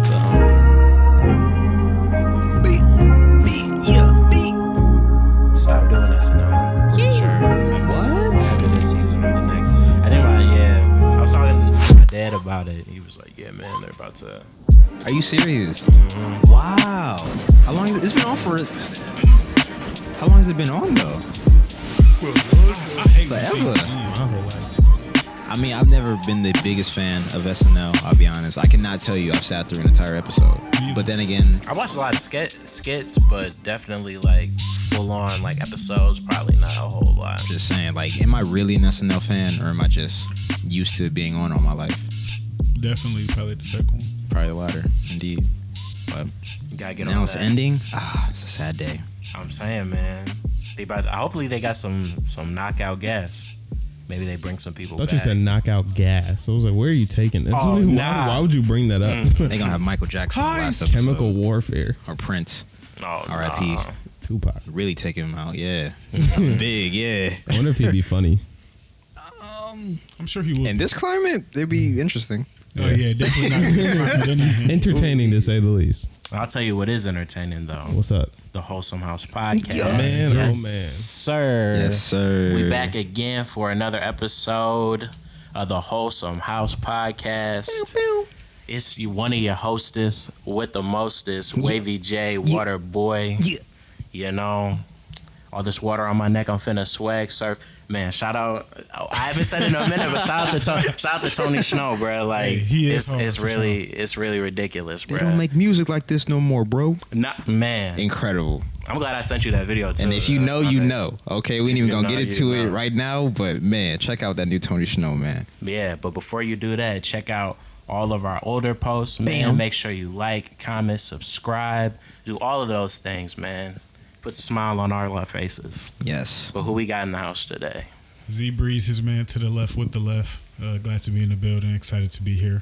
about to stop doing this now. Sure. What? After this season or the next. I think I was talking to my dad about it. He was like, yeah, man, they're about to. Are you serious? Mm-hmm. Wow. How long it's been on for? How long has it been on though? Forever. I mean, I've never been the biggest fan of SNL. I'll be honest. I cannot tell you I've sat through an entire episode. But then again, I watched a lot of skits, but definitely like full on like episodes. Probably not a whole lot. Just saying, like, am I really an SNL fan, or am I just used to it being on all my life? Definitely, probably the second one. Probably the latter, indeed. But you gotta get now on it's that. ending. It's a sad day. I'm saying, man. Hopefully they got some knockout gas. Maybe they bring some people I thought back. you said knockout gas. I was like, where are you taking this? Oh, nah. Why would you bring that up? They gonna have Michael Jackson in the last episode. Chemical warfare. Or Prince. Oh, R.I.P. Nah. Tupac. Really taking him out, yeah. Something big, yeah. I wonder if he'd be funny. I'm sure he would. In this climate, it'd be interesting. Oh yeah, definitely not. Entertaining to say the least. I'll tell you what is entertaining though. What's up? The Wholesome House Podcast. Yes, man, yes, oh, man. sir. Yes, sir. We back again for another episode of the Wholesome House Podcast. It's one of your hostess with the mostest, Wavy J, Water Boy. Yeah. You know, all this water on my neck, I'm finna swag surf. Man, shout out. I haven't said it in a minute, but shout out to Tony Snow, bro. Like, hey, it's really ridiculous, bro. They don't make music like this no more, bro. Man. Incredible. I'm glad I sent you that video too. And if you know, you know. Okay, we ain't even You gonna know, get into you it know. right now, but man, check out that new Tony Snow, man. Yeah, but before you do that, check out all of our older posts, man. Bam. Make sure you like, comment, subscribe, do all of those things, man. Puts a smile on our faces. Yes. But who we got in the house today? Z Breeze, his man to the left with the left. Glad to be in the building. Excited to be here.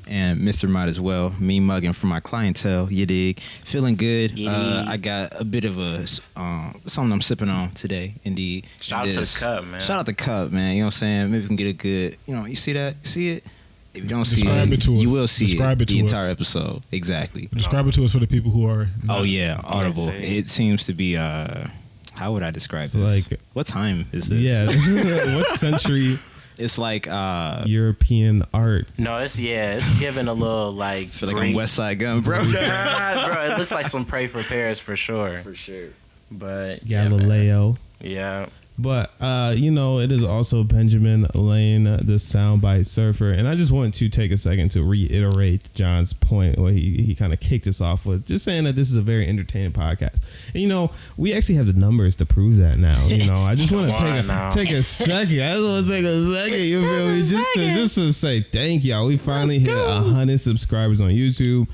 And Mr. Might as well. Me mugging for my clientele, you dig. Feeling good. I got a bit of a something I'm sipping on today, indeed. Shout out to the cup, man. Shout out the cup, man. You know what I'm saying? Maybe we can get a good, you see that? You see it? If you don't see Describe it to you us. will see Describe it to the us. entire episode. Exactly. Describe it to us for the people who are. Oh yeah, Audible. Can't say. It seems to be how would I describe It's this? like- What time is this? Yeah, this is what century It's like European art? No, it's giving a little like. I feel like Greek- I'm West Side Gun, bro. Bro, it looks like some Pray for Paris for sure. For sure. But yeah, man. Galileo. Yeah. But, it is also Benjamin Lane, the soundbite surfer. And I just want to take a second to reiterate John's point, where he kind of kicked us off with just saying that this is a very entertaining podcast. And, we actually have the numbers to prove that now. I just want to take a second. I just want to take a second. You feel me? Just to say thank y'all. We finally hit 100 subscribers on YouTube.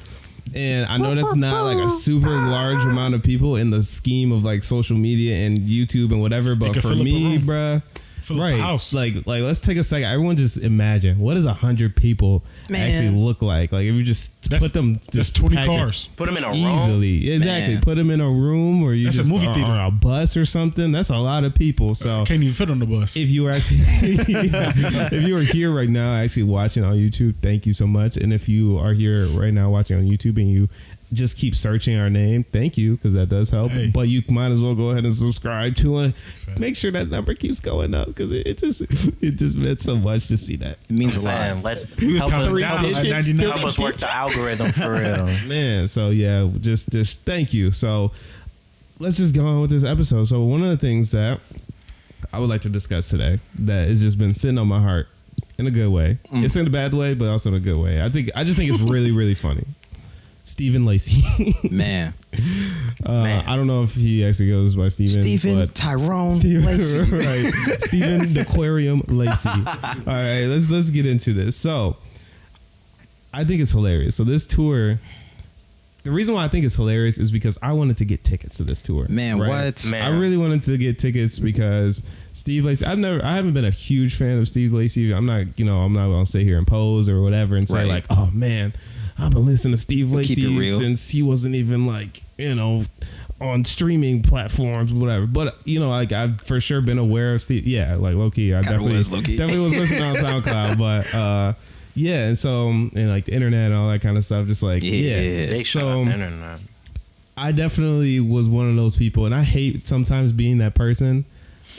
And I know that's not like a super large amount of people in the scheme of like social media and YouTube and whatever, but could for fill up a me, room. bruh, Fill up a right? house. Like let's take a second. Everyone just imagine, what does 100 people actually look like? Like if you just put them, That's just 20 packed it cars. Put them in a room. easily, exactly. Man. Put them in a room, or you That's a just movie theater. on a bus or something. That's a lot of people. So Can't even fit on the bus. if you were actually if you are here right now actually watching on YouTube, thank you so much. And if you are here right now watching on YouTube and you just keep searching our name, thank you, because that does help. Hey. But you might as well go ahead and subscribe to it. Make sure that number keeps going up, because it just meant so much to see that. It means a Saying, lot. let's was help counting us, down help us, at 99. help us work the algorithm for real. Man, so yeah, just thank you. So let's just go on with this episode. So one of the things that I would like to discuss today that has just been sitting on my heart in a good way. It's in a bad way, but also in a good way. I just think it's really, really funny. Stephen Lacey. Man. I don't know if he actually goes by Stephen. but Tyrone Lacey. Right. Stephen the Aquarium Lacey. All right, let's get into this. So I think it's hilarious. So this tour, the reason why I think it's hilarious is because I wanted to get tickets to this tour. Man, what? Man. I really wanted to get tickets because Steve Lacey, I haven't been a huge fan of Steve Lacey. I'm not gonna sit here and pose or whatever and say Right. like, oh man, I've been listening to Steve Keep it Lacey real. since he wasn't even like, on streaming platforms, whatever. But like I've for sure been aware of Steve. Yeah, like low key, I Kinda definitely was low-key. was listening on SoundCloud. But yeah, and so and like the internet and all that kind of stuff, just like They shut so up the internet. I definitely was one of those people, and I hate sometimes being that person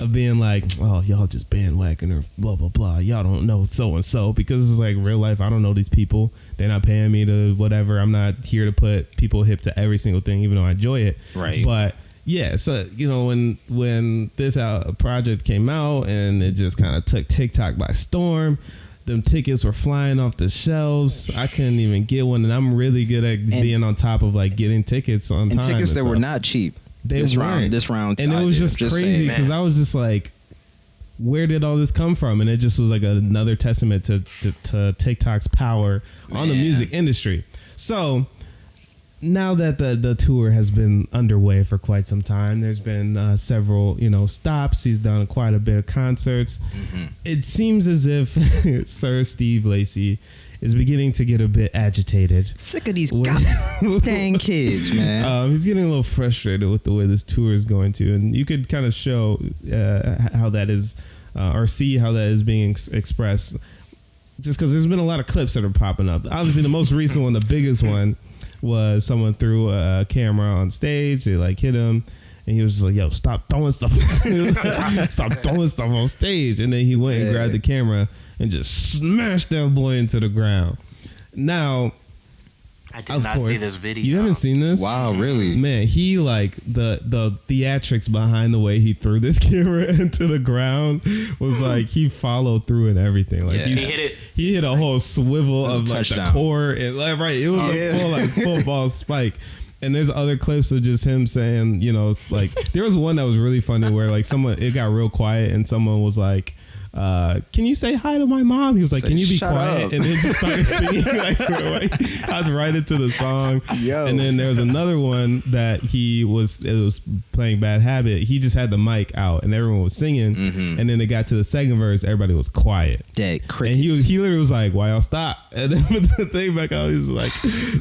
of being like, oh, y'all just bandwagon or blah blah blah, y'all don't know so and so, because it's like real life. I don't know these people. They're not paying me to whatever. I'm not here to put people hip to every single thing, even though I enjoy it. Right. But yeah, so you know, when this project came out and it just kind of took TikTok by storm. Them tickets were flying off the shelves. I couldn't even get one, and I'm really good at being on top of like getting tickets on time. And tickets that were not cheap. This round, and it was just crazy because I was just like, where did all this come from? And it just was like another testament to TikTok's power on the music industry. So now that the tour has been underway for quite some time, there's been several, stops. He's done quite a bit of concerts. Mm-hmm. It seems as if Sir Steve Lacy is beginning to get a bit agitated. Sick of these dang kids, man. He's getting a little frustrated with the way this tour is going to, and you could kind of show how that is, or see how that is being expressed, just because there's been a lot of clips that are popping up. Obviously, the most recent one, the biggest one, was someone threw a camera on stage. They like hit him, and he was just like, "Yo, stop throwing stuff! Stop throwing stuff on stage!" And then he went and grabbed the camera and just smashed that boy into the ground. Now, I did not see this video. You haven't seen this? Wow, really? Man, he like the theatrics behind the way he threw this camera into the ground was like he followed through and everything. Like he hit it. He hit a whole swivel of like the core and like it was a full like football spike. And there's other clips of just him saying, like there was one that was really funny where like it got real quiet and someone was like, can you say hi to my mom? He was like, can you be quiet? Up. And then just started singing like I was right into the song. Yo. And then there was another one that it was playing Bad Habit. He just had the mic out and everyone was singing. Mm-hmm. And then it got to the second verse, everybody was quiet. Dead crickets. And he literally was like, why y'all stop? And then put the thing back out, he was like,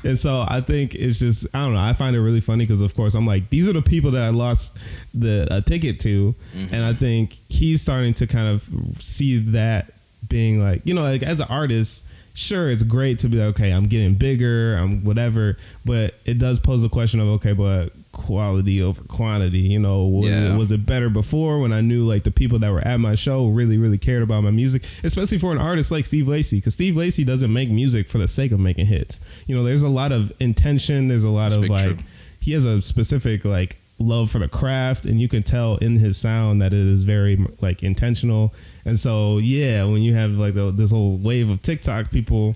and so I think it's just, I don't know, I find it really funny because of course I'm like, these are the people that I lost a ticket to. Mm-hmm. And I think he's starting to kind of see that being like, like as an artist, sure, it's great to be like, okay, I'm getting bigger, I'm whatever, but it does pose a question of, okay, but quality over quantity, was it better before when I knew like the people that were at my show really, really cared about my music, especially for an artist like Steve Lacy, because Steve Lacy doesn't make music for the sake of making hits. There's a lot of intention, there's a lot of like, he has a specific like love for the craft, and you can tell in his sound that it is very like intentional. And so when you have like this whole wave of TikTok people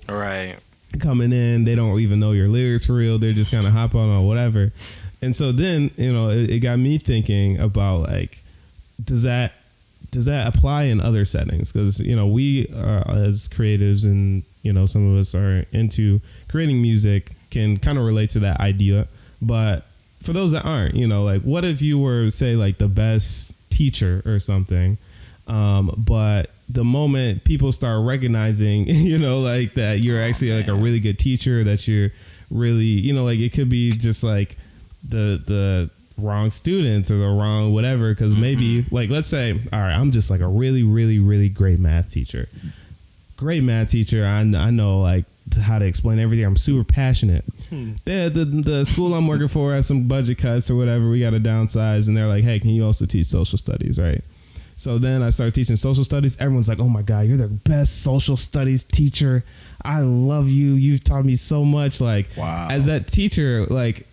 coming in, they don't even know your lyrics for real, they're just kind of hop on or whatever. And so then it got me thinking about like, does that apply in other settings? Because we are, as creatives, and some of us are into creating music, can kind of relate to that idea. But for those that aren't, like, what if you were, say, like the best teacher or something, but the moment people start recognizing, like that you're actually like a really good teacher, that you're really, like it could be just like the wrong students or the wrong whatever, because maybe like, let's say, all right, I'm just like a really, really, really great math teacher. I know like how to explain everything. I'm super passionate. The school I'm working for has some budget cuts or whatever. We got to downsize, and they're like, hey, can you also teach social studies, right? So then I started teaching social studies. Everyone's like, oh my God, you're the best social studies teacher. I love you. You've taught me so much. Like, wow. As that teacher, like,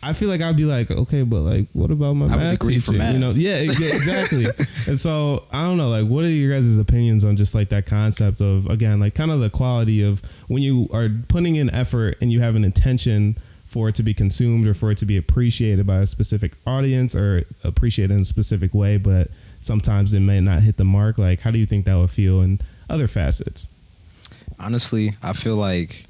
I feel like I'd be like, okay, but like, what about my math degree teacher? For math. Yeah, exactly. And so I don't know, like, what are your guys' opinions on just like that concept of, again, like kind of the quality of when you are putting in effort and you have an intention for it to be consumed or for it to be appreciated by a specific audience or appreciated in a specific way, but sometimes it may not hit the mark. Like, how do you think that would feel in other facets? Honestly, I feel like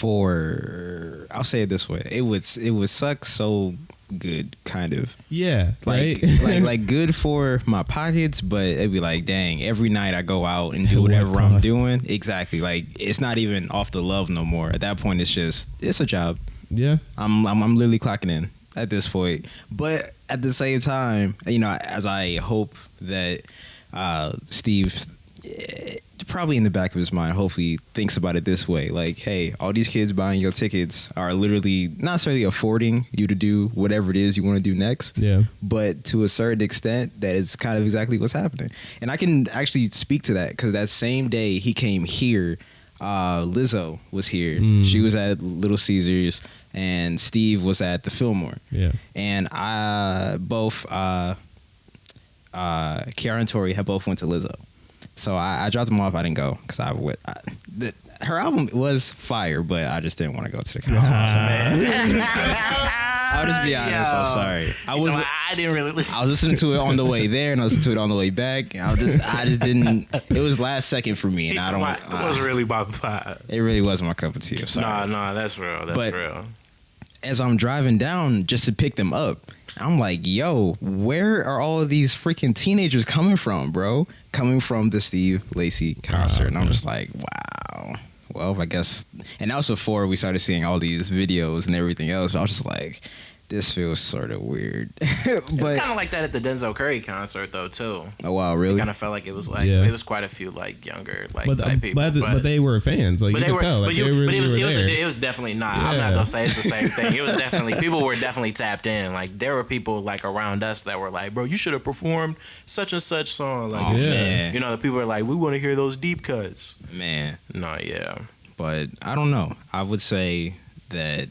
I'll say it this way, it would suck so good, kind of. Yeah, like, right? like good for my pockets, but it'd be like, dang, every night I go out and do whatever I'm doing. Exactly. Like, it's not even off the love no more. At that point, it's a job. Yeah. I'm literally clocking in at this point. But at the same time, as I hope that Steve probably in the back of his mind, hopefully thinks about it this way. Like, hey, all these kids buying your tickets are literally not necessarily affording you to do whatever it is you want to do next. Yeah. But to a certain extent, that is kind of exactly what's happening. And I can actually speak to that because that same day he came here, Lizzo was here. She was at Little Caesars and Steve was at the Fillmore. Yeah. And Kiara and Tori had both went to Lizzo. So I dropped them off. I didn't go because her album was fire, but I just didn't want to go to the concert. I'll just be honest. I'm sorry. I didn't really listen. I was listening to it on the way there, and I listened to it on the way back. I just didn't. It was last second for me, and It wasn't really my vibe. It really wasn't my cup of tea. I'm sorry. Nah, that's real. That's real. As I'm driving down just to pick them up, I'm like, yo, where are all of these freaking teenagers coming from, bro? Coming from the Steve Lacy concert. And I'm just like, wow. Well, I guess. And that was before we started seeing all these videos and everything else. I was just like, this feels sort of weird. But it's kind of like that at the Denzel Curry concert, though, too. Oh, wow, really? It kind of felt like it was like, it was quite a few, like, younger, like, type people. But they were fans. Like, you could tell. Like, it was definitely not. Yeah. I'm not going to say it's the same thing. It was definitely, people were definitely tapped in. Like, there were people, like, around us that were like, bro, you should have performed such and such song. Like, man. You know, the people were like, we want to hear those deep cuts. Man. No, yeah. But I don't know. I would say that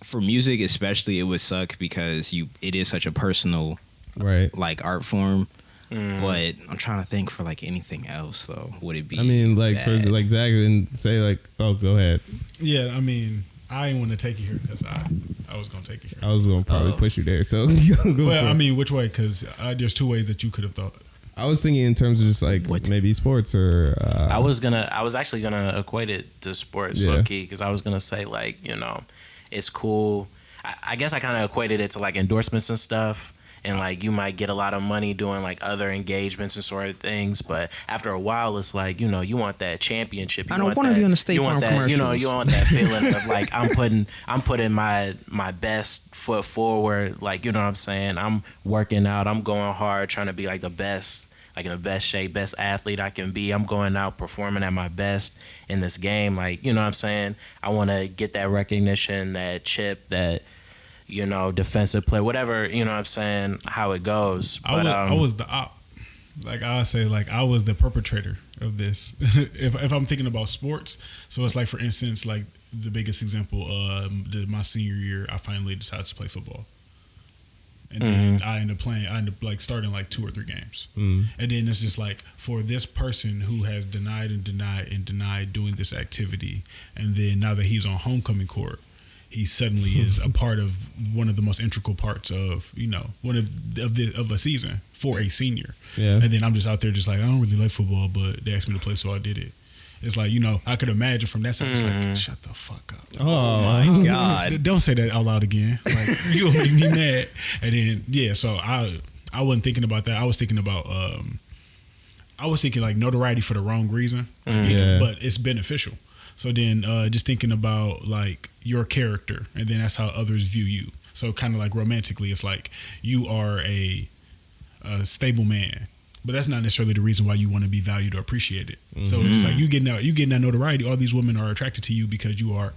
for music especially, it would suck because it is such a personal like art form. But I'm trying to think for like anything else though. Would it be? I mean, like bad? for like Zach and say like, oh, go ahead. Yeah, I mean, I didn't want to take you here because I was gonna take you here. I was gonna probably push you there. So go well, I mean, which way? Because there's two ways that you could have thought. I was thinking in terms of just like maybe sports or. I was actually gonna equate it to sports, low key, because I was gonna say like, you know, it's cool. I guess I kind of equated it to like endorsements and stuff, and like you might get a lot of money doing like other engagements and sort of things, but after a while, it's like, you know, you want that championship. I don't want to be on the State Farm commercials. You know, you want that feeling of like I'm putting my best foot forward. Like, you know what I'm saying? I'm working out. I'm going hard, trying to be like the best. Like in the best shape, best athlete I can be. I'm going out performing at my best in this game. Like, you know what I'm saying? I want to get that recognition, that chip, that, you know, defensive play, whatever, you know what I'm saying, how it goes. But I was the op. Like I say, like I was the perpetrator of this. if I'm thinking about sports, so it's like, for instance, like the biggest example, my senior year, I finally decided to play football. And then I ended up like starting like 2 or 3 games. And then it's just like, for this person who has denied doing this activity, and then now that he's on homecoming court, he suddenly is a part of one of the most integral parts of, you know, of a season for a senior. Yeah. And then I'm just out there just like, I don't really like football, but they asked me to play, so I did it. It's like, you know, I could imagine from that side, it's like, shut the fuck up. Oh my God. Don't say that out loud again. Like, you'll make me mad. And then, yeah, so I wasn't thinking about that. I was thinking about, like notoriety for the wrong reason, but it's beneficial. So then just thinking about like your character, and then that's how others view you. So kind of like romantically, it's like you are a stable man. But that's not necessarily the reason why you want to be valued or appreciated. So it's like you getting that notoriety. All these women are attracted to you because you are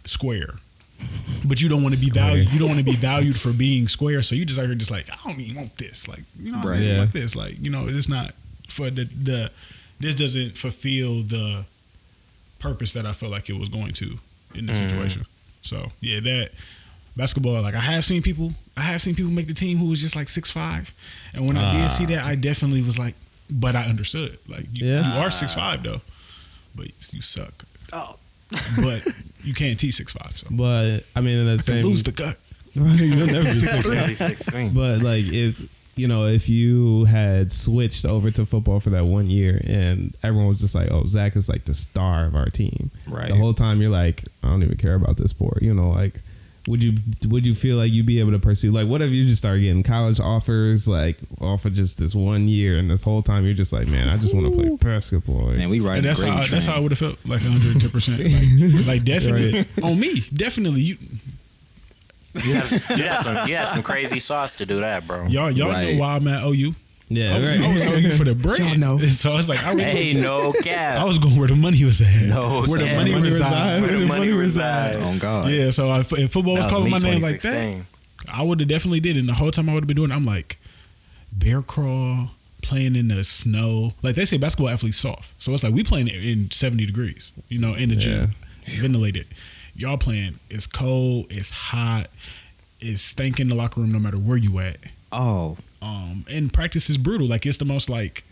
square. But you don't want to be valued. You don't want to be valued for being square. So you just are just like, I don't even want this. Like, you know, fuck this. Like, you know, it's not for the. This doesn't fulfill the purpose that I felt like it was going to in this situation. So yeah, that. Basketball, like I have seen people make the team who was just like 6'5", and when I did see that, I definitely was like, but I understood. Like you are 6'5" though, but you suck. Oh, but you can't teach 6'5". So. But I mean, in the same, lose the gut. You'll never be 6'3". But like if you had switched over to football for that 1 year, and everyone was just like, oh, Zach is like the star of our team, right? The whole time you're like, I don't even care about this sport, you know, like. Would you feel like you'd be able to pursue, like, what if you just start getting college offers, like, off of just this 1 year, and this whole time you're just like, man, I just want to play basketball. Man, we ride. That's how I would have felt, like 110%. Like definitely right. On me, definitely you. You have some crazy sauce to do that, bro. Y'all know why I'm at OU. Yeah, right. I was hungry for the bread. Y'all know. So I was like, Hey, no cap. I was going where the money was at. No where the cap. money reside. Where the money reside. Oh God. Yeah, so if football was That calling my me, name like that, 2016. I would have definitely did. And the whole time I would have been doing it, I'm like, bear crawl, playing in the snow. Like they say basketball athletes soft. So it's like we playing in 70 degrees, in the gym, ventilated. Y'all playing, it's cold, it's hot, it's stinking in the locker room no matter where you at. Oh. And practice is brutal. Like it's the most like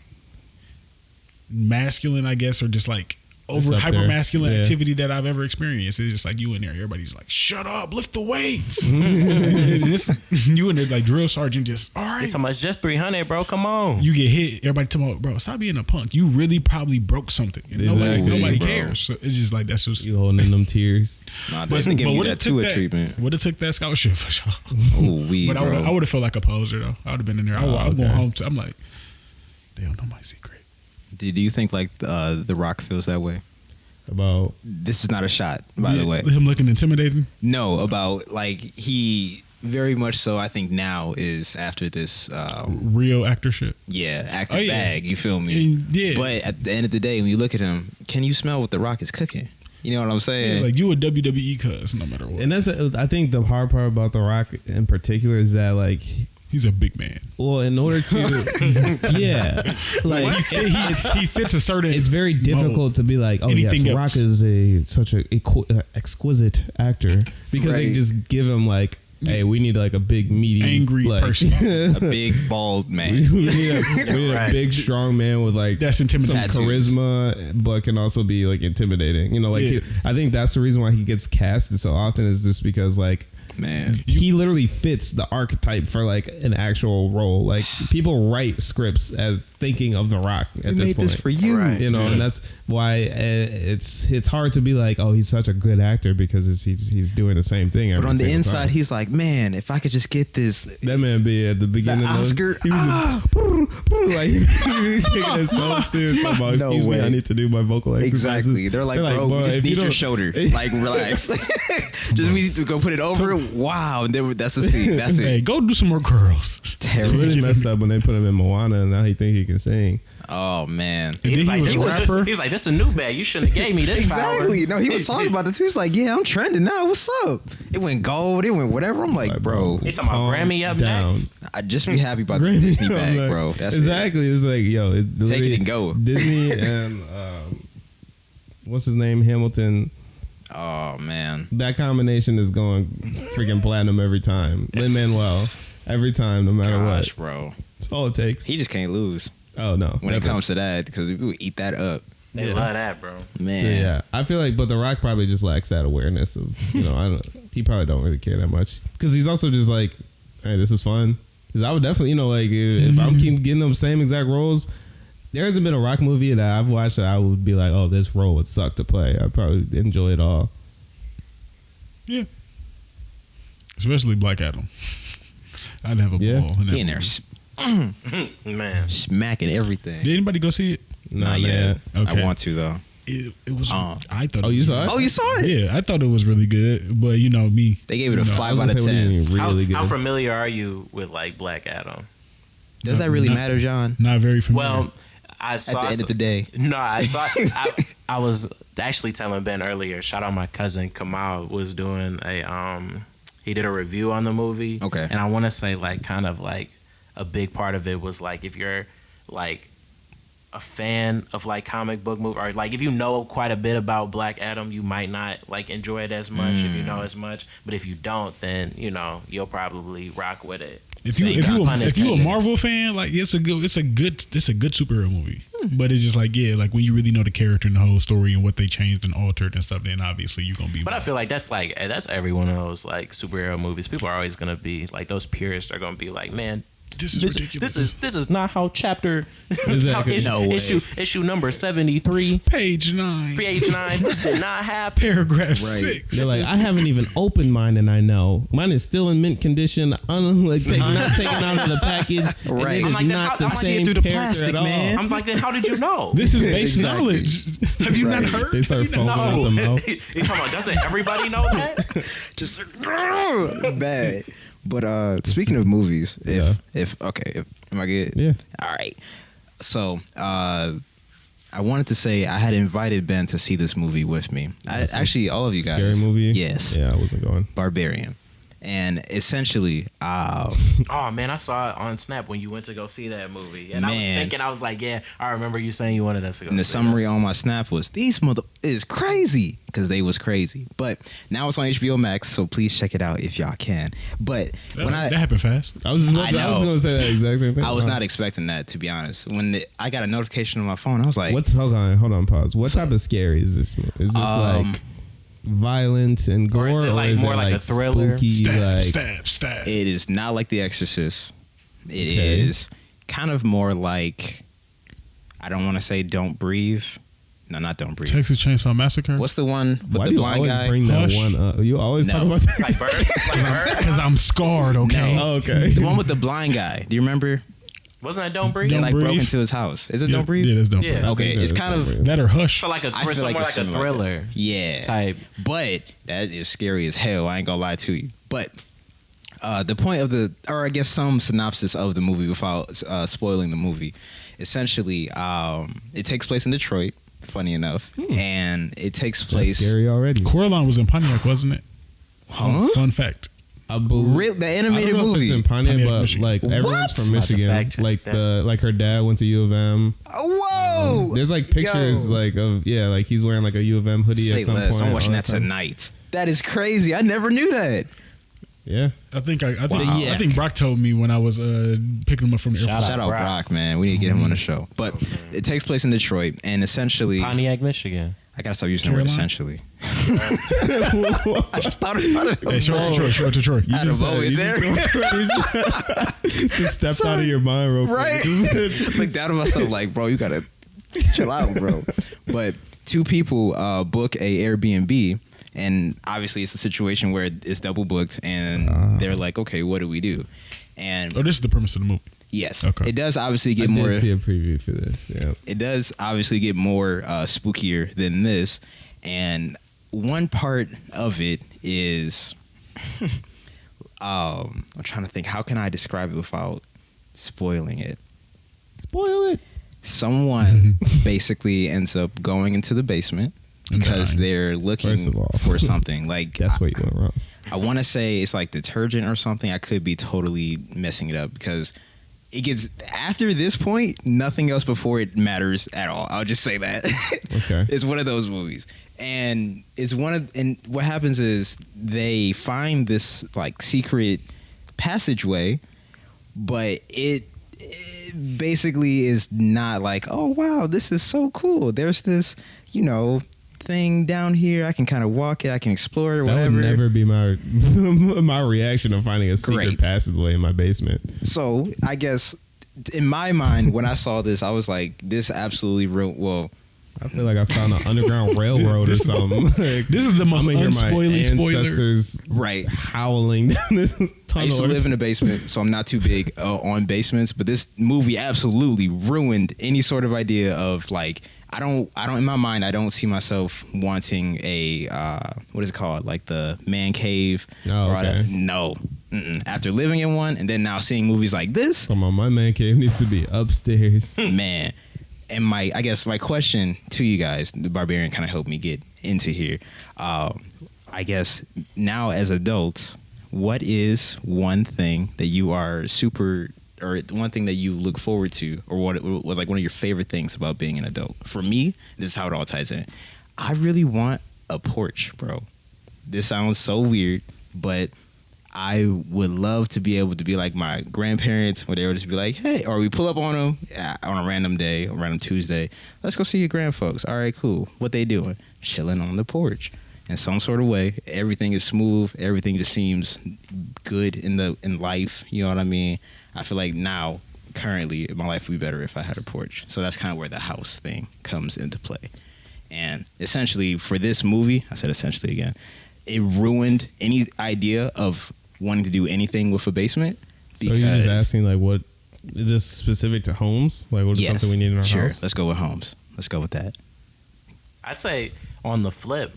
masculine, I guess, or just like over hyper masculine activity that I've ever experienced. It's just like you in there, everybody's like, shut up, lift the weights. You in there like drill sergeant, just all right. It's almost just 300, bro. Come on. You get hit, everybody talking about, bro, stop being a punk. You really probably broke something. And nobody cares. So it's just like that's just you holding in them tears. Nah, they didn't give you that Tua treatment. Would have took that scholarship for sure. Oh, but I would have felt like a poser though. I would have been in there. I'm going home. I'm like, they don't know my secret. Do you think like The Rock feels that way? About this is not a shot, by the way. Him looking intimidating? No, about like he very much so. I think now is after this real actorship. Yeah, actor bag. You feel me? Yeah. But at the end of the day, when you look at him, can you smell what The Rock is cooking? You know what I'm saying? Yeah, like you a WWE cuz no matter what. And that's I think the hard part about The Rock in particular is that like he's a big man. Well, in order to, like he fits a certain. It's very difficult to be like, oh Anything yes, Rock is such a exquisite actor because they just give him like, hey, we need like a big meaty, angry person, a big bald man. we need a big strong man with like that's intimidating, some charisma, but can also be like intimidating. You know, like I think that's the reason why he gets casted so often is just because like. Man, he literally fits the archetype for like an actual role. Like people write scripts as thinking of The Rock at this point. This for you, right. You know, and that's why it's hard to be like, oh, he's such a good actor because he's doing the same thing. But on the inside, he's like, man, if I could just get this. That man be at the beginning of Oscar. He was like he taking it so serious. About, excuse me, I need to do my vocal exercises. Exactly. They're like, bro, we just need your shoulder. Like, relax. Just we need to go put it over. Wow, that's the scene. That's it. Hey, go do some more curls. Terrible. He really messed up when they put him in Moana, and now he think he can sing. Oh man, he was like, this is a new bag. You shouldn't have gave me this power. No, he was talking about the two. He was like, yeah, I'm trending now. What's up? It went gold. It went whatever. I'm like, bro. He's talking about Grammy up next. I just be happy about the Disney bag, like, bro. That's exactly. It's like, yo, take it and go. Disney and what's his name, Hamilton. Oh man, that combination is going freaking platinum every time. Lin-Manuel, every time, no matter what, bro. That's all it takes. He just can't lose. Oh no, when it comes to that, because people eat that up. They love that, bro. Man, so, yeah, I feel like, but The Rock probably just lacks that awareness of, you know, he probably don't really care that much because he's also just like, hey, this is fun. Because I would definitely, you know, like if I'm keep getting them same exact roles. There hasn't been a Rock movie that I've watched that I would be like, oh, this role would suck to play. I'd probably enjoy it all. Yeah. Especially Black Adam. I'd have a ball. He in there. Man. Smacking everything. Did anybody go see it? Not yet. Okay. I want to, though. It was. I thought. Oh, you saw it? Oh, you saw it? Yeah, I thought it was really good. But you know me. They gave it a 5 out of 10. Really good. How familiar are you with like Black Adam? Does that really matter, John? Not very familiar. Well, I saw at the end of the day. No, I saw. I was actually telling Ben earlier. Shout out my cousin Kamal was doing he did a review on the movie. Okay. And I want to say like kind of like a big part of it was like if you're like a fan of like comic book movie or like if you know quite a bit about Black Adam, you might not like enjoy it as much if you know as much. But if you don't, then you know you'll probably rock with it. If you a Marvel fan, like it's a good superhero movie. But it's just like like when you really know the character and the whole story and what they changed and altered and stuff, then obviously you're gonna be. But I feel like that's every one of those like superhero movies. People are always gonna be like those purists are gonna be like, man, this is ridiculous. This is not how chapter issue number 73 page 9 this did not happen. Paragraph 6. They're like, I haven't even opened mine and I know mine is still in mint condition, not taken out of the package. Right, and it is like, not the same through the character plastic, at all. man. I'm like, then how did you know? This is base knowledge. Have you not heard? They start foaming at the mouth. Come on, doesn't everybody know that? Just bad. But speaking of movies, if Am I good? Yeah. All right. So, I wanted to say I had invited Ben to see this movie with me. Actually, all of you guys. Scary movie? Yes. Yeah, I wasn't going. Barbarian. And essentially, oh man, I saw it on Snap when you went to go see that movie, and I was like, yeah, I remember you saying you wanted us to go. And the summary that. on my Snap was, "These mother is crazy," because they was crazy. But now it's on HBO Max, so please check it out if y'all can. But that happened fast. I was going to say that exact same thing. I was not expecting that, to be honest. When I got a notification on my phone, I was like, hold on, pause. What type of scary is this movie? Is this like violent and gore, or is it more like a thriller? Stab. It is not like The Exorcist. It is kind of more like, I don't want to say Don't Breathe. No, not Don't Breathe. Texas Chainsaw Massacre. What's the one with Why the blind guy? Bring that one up? You always talk about that. Like Bird? Because I'm scarred. Okay. No. Oh, okay. The one with the blind guy. Do you remember? Wasn't it Don't Breathe? They Don't like broke Breathe? into his house. Is it Don't Breathe? Yeah, that's Don't Yeah. Breathe. Okay, it's kind of That or Hush. So like a I feel like more it's like a similar like thriller. that. Yeah. Type. But that is scary as hell. I ain't gonna lie to you. But the point of or I guess some synopsis of the movie without spoiling the movie. Essentially, it takes place in Detroit. Funny enough, and it takes place. That's scary already. Coraline was in Pontiac, wasn't it? Huh? Fun fact. I believe The animated I don't know movie. If it's in Pontiac, Pontiac, but Michigan. like everyone's What? from I'm about to Michigan. fact check Like that. like her dad went to U of M. Whoa! There's like pictures Yo. like of like he's wearing like a U of M hoodie Say at some less. point. I'm watching all that the time. tonight. That is crazy. I never knew that. Yeah. I think Wow. I think Brock told me when I was picking him up from the airport. Shout out Brock, man. We need to get him on the show. But it takes place in Detroit, and essentially, Pontiac, Michigan. I gotta stop using the word Caroline? essentially. I just thought about it. Hey, show it to Troy. I had a moment there. Just stepped out of your mind real quick. Right? Looked down at myself like, bro, you gotta chill out, bro. But two people book a Airbnb, and obviously it's a situation where it's double booked, and they're like, okay, what do we do? And Oh, this is the premise of the movie. yes, Okay. it does obviously I get more. did see a preview for this. Yeah. It does obviously get more spookier than this, and one part of it is I'm trying to think, how can I describe it without spoiling it? Spoil it. Someone basically ends up going into the basement because they're First looking of all. for something. Like, That's where you went wrong. I want to say it's like detergent or something. I could be totally messing it up because it gets, after this point, nothing else before it matters at all. I'll just say that. Okay. It's one of those movies. And and what happens is they find this like secret passageway, but it basically is not like, oh wow, this is so cool. There's this, thing down here. I can kind of walk it. I can explore it. Whatever. That would never be my my reaction of finding a secret Great. passageway in my basement. So I guess in my mind, when I saw this, I was like, this absolutely well. I feel like I found an underground railroad or something. Like, This is the most I'm gonna hear my unspoily spoiler. ancestors Right. howling down this tunnel. I used to or live in a basement, so I'm not too big on basements. But this movie absolutely ruined any sort of idea of like, I don't in my mind, I don't see myself wanting a what is it called, like the man cave. Oh, okay. No. Mm-mm. After living in one and then now seeing movies like this, Come on, my man cave needs to be upstairs. man. And I guess my question to you guys, the Barbarian kind of helped me get into here. I guess now as adults, what is one thing that you are or one thing that you look forward to, or what was like one of your favorite things about being an adult? For me, this is how it all ties in. I really want a porch, bro. This sounds so weird, but I would love to be able to be like my grandparents, where they would just be like, hey, or we pull up on them on a random day, a random Tuesday. Let's go see your grandfolks. All right, cool. What they doing? Chilling on the porch. In some sort of way, everything is smooth. Everything just seems good in life. You know what I mean? I feel like now, currently, my life would be better if I had a porch. So that's kind of where the house thing comes into play. And essentially, for this movie, I said essentially again, it ruined any idea of wanting to do anything with a basement. So you're just asking, like, what is this specific to homes? Like, what is something we need in our sure. house? Let's go with homes. Let's go with that. I say on the flip,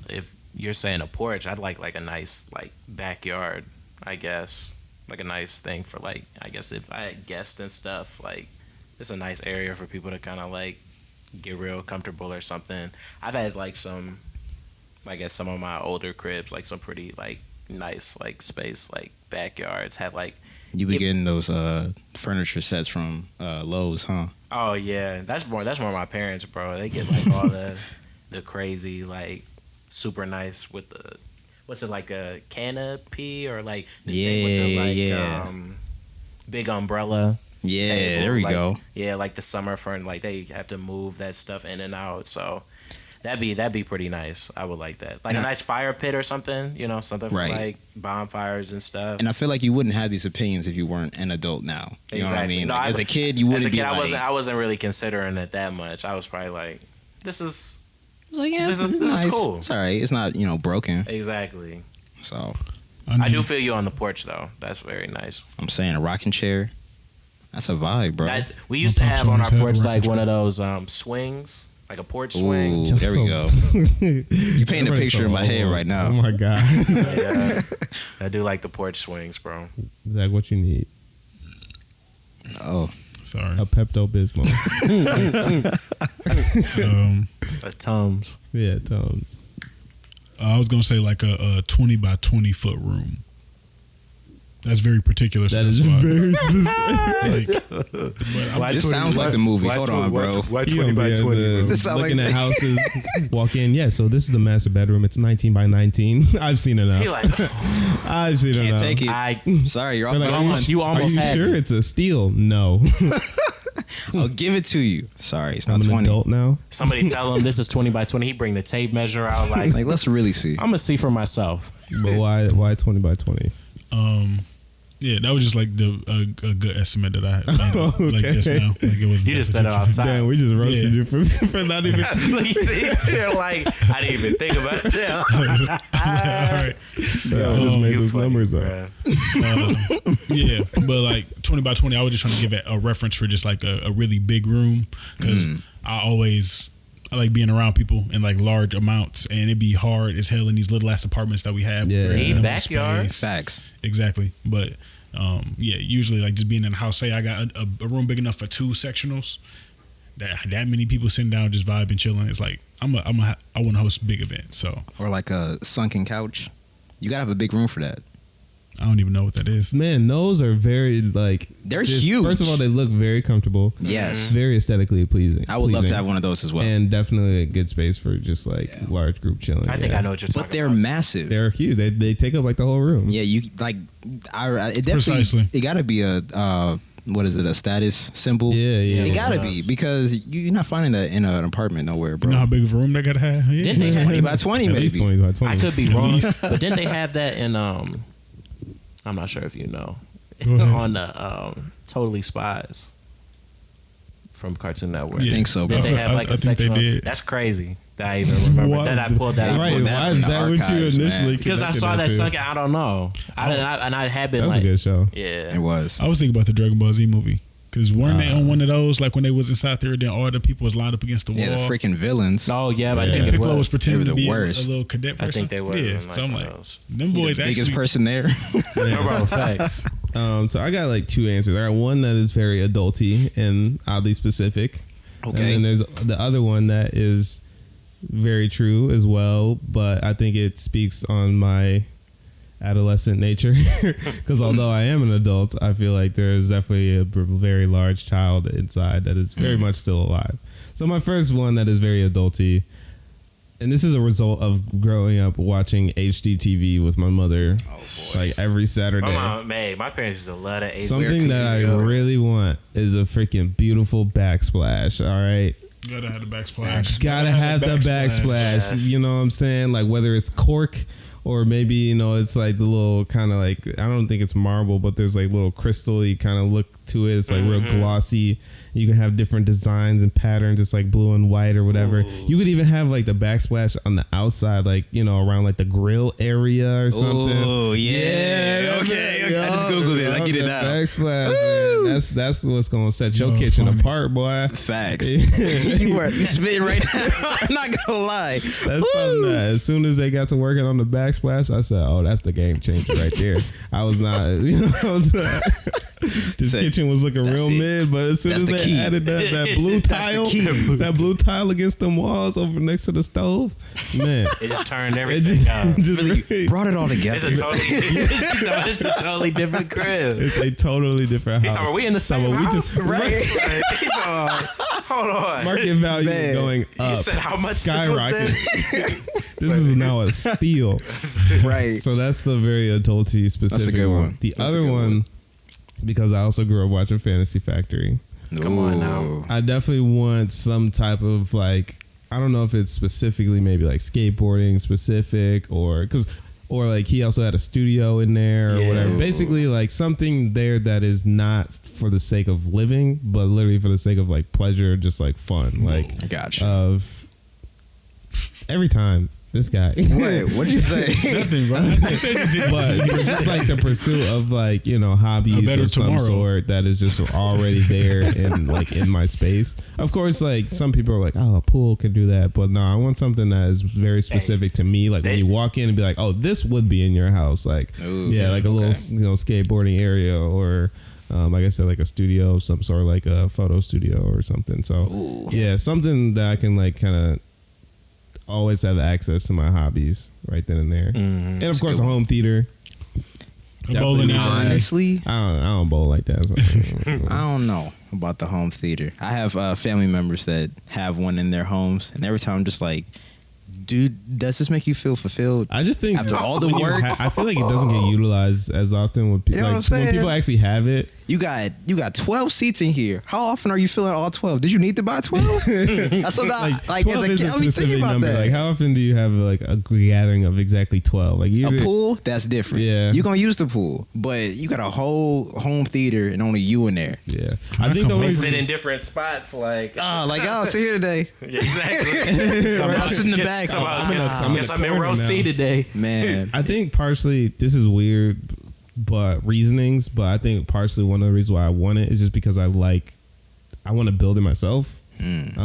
if you're saying a porch, I'd like a nice like backyard, I guess. like a nice thing for like, I guess if I had guests and stuff, like it's a nice area for people to kind of like get real comfortable or something. I've had like some, I guess some of my older cribs, like some pretty like nice like space, like backyards had like. You be getting those furniture sets from Lowe's, huh? Oh yeah, that's more my parents, bro. They get like all the crazy like super nice with the what's it like a canopy or like the thing with the like big umbrella. Yeah, table. there we like, go. Yeah, like the summer furniture, like they have to move that stuff in and out, so. That'd be pretty nice. I would like that. Like a nice fire pit or something, you know, something for like bonfires and stuff. And I feel like you wouldn't have these opinions if you weren't an adult now. You know what I mean? No, like, as a kid, you wouldn't be like... I wasn't really considering it that much. I was probably like, this is nice. Cool. It's all right. It's not, broken. Exactly. So... I do feel you on the porch, though. That's very nice. I'm saying a rocking chair. That's a vibe, bro. We used to have on our porch like one of those swings. Like a porch swing. Ooh, there we go. You paint a picture in my head right now. Oh my god. Yeah, I do like the porch swings, bro. Zach, what you need? Oh, sorry. A Pepto-Bismol. A Tums. Yeah, Tums. I was gonna say like a 20 by 20 foot room. That's very particular. That is very specific. This sounds like the movie. Hold on, bro. Why 20 by 20? This looking at houses, walk in. Yeah, so this is the master bedroom. It's 19 by 19. I've seen enough. He like, I've seen enough. Can't take it. Sorry, you're off like, the line. You almost Are you had sure it. it's a steal? No. I'll give it to you. Sorry, it's I'm not an 20. adult now. Somebody tell him this is 20 by 20. He bring the tape measure out like Let's really see. I'm gonna see for myself. But why 20 by 20? Yeah, that was just like a good estimate that I had made, like just now. Like it was. You just said it off top. Damn, we just roasted you for not even. He's like, I didn't even think about it. All right. So I just made those funny, numbers up. Yeah, but like 20 by 20, I was just trying to give it a reference for just like a really big room because I like being around people in like large amounts, and it'd be hard as hell in these little ass apartments that we have. Yeah. See, backyard. Space. Facts. Exactly, but yeah, usually like just being in a house. Say I got a room big enough for 2 sectionals. That many people sitting down just vibing, chilling. It's like I want to host a big event. So Or like a sunken couch. You gotta have a big room for that. I don't even know what that is. Man, those are very like They're huge. First of all, they look very comfortable. Yes. Very aesthetically pleasing. I would love to have one of those as well. And definitely a good space for just like large group chilling. I think I know what you're talking But they're about. massive. They're huge. They take up like the whole room. Yeah, you like. It definitely. Precisely. It gotta be a. What is it? A status symbol? Yeah. It gotta It be does. because you're not finding that in an apartment nowhere, bro. You know how big of a room they gotta have? Yeah. Didn't they have 20 by 20 At least maybe. 20 by 20. I could be wrong, but didn't they have that in I'm not sure if you know Go ahead. on the Totally Spies from Cartoon Network. Yeah. I think so, bro. Did they have like I a think they section? did. That's crazy. That I even remember wild. that I pulled that Right. out. Why is from the that what you archives, initially? man. Because I connected saw that to? sunk. I don't know. I had been That was like, a good show. yeah. It was. I was thinking about the Dragon Ball Z movie. Because weren't they on one of those, like when they was inside there, then all the people was lined up against the Yeah, the wall? freaking villains. Oh yeah, but I Yeah. think it Piccolo was was. pretending They to were the be worst. a little cadet person. I think they were. Yeah, Like so I'm one of like, those. them He boys the actually. biggest person there. No, bro, facts. So I got like 2 answers. I got one that is very adulty and oddly specific. Okay. And then there's the other one that is very true as well, but I think it speaks on my adolescent nature because although I am an adult, I feel like there is definitely a very large child inside that is very much still alive. So my first one that is very adulty, and this is a result of growing up watching HGTV with my mother, like every Saturday. My parents used to love that. Something that I really want is a freaking beautiful backsplash. All right. You gotta have the backsplash. Gotta have the backsplash. Yes. You know what I'm saying? Like whether it's cork or maybe, it's like the little kind of like, I don't think it's marble, but there's like little crystal-y kind of look to it. It's like real glossy. You can have different designs and patterns. It's like blue and white or whatever. Ooh. You could even have like the backsplash on the outside, like, you know, around like the grill area or something. Oh yeah. Okay. I just googled it. I get it now. Backsplash. That's what's gonna set your kitchen apart, boy. Facts. you spitting right now. I'm not gonna lie. That's something that as soon as they got to working on the backsplash, I said, "Oh, that's the game changer right there." I was not, you know, this kitchen was looking real mid, but as soon as they added that blue tile, that blue tile against them walls over next to the stove, man, it just turned everything up. Really brought it all together. It's a totally different crib. It's a totally different house. So are we in the same house? We just hold on. Market value is going up. You said how much skyrocket. This is now a steal. Right. So that's the very adulty specific That's a good one. The other one, because I also grew up watching Fantasy Factory. Come on now. I definitely want some type of like, I don't know if it's specifically maybe like skateboarding specific or like he also had a studio in there or whatever. Basically like something there that is not for the sake of living, but literally for the sake of like pleasure, just like fun. Like I gotcha. Of every time. This guy. Wait, what did you say? Nothing, bro. But it's just like the pursuit of like, you know, hobbies of some sort that is just already there in my space. Of course, like some people are like, oh, a pool can do that, but no, I want something that is very specific to me. Like when you walk in and be like, oh, this would be in your house. Like, like a little, you know, skateboarding area or. Like I said, like a studio, some sort of like a photo studio or something. So something that I can like kind of always have access to my hobbies right then and there. And of course a home theater. A bowling alley. Honestly, I don't bowl like that. So I don't know about the home theater. I have family members that have one in their homes, and every time I'm just like, dude, does this make you feel fulfilled? I just think after all the work, I feel like it doesn't get utilized as often when people, when people actually have it. You got 12 seats in here. How often are you filling all 12? Did you need to buy 12? That's what like as a kid, I was thinking about that. Like how often do you have like a gathering of exactly 12? Like a pool, that's different. Yeah, you're gonna use the pool, but you got a whole home theater and only you in there. Yeah, I think they sit in different spots. Like I'll sit here today. Yeah, exactly. I'll sit in the back. I'm in row C today, man. I think partially this is weird. But reasonings, but I think partially one of the reasons why I want it is just because I want to build it myself. Like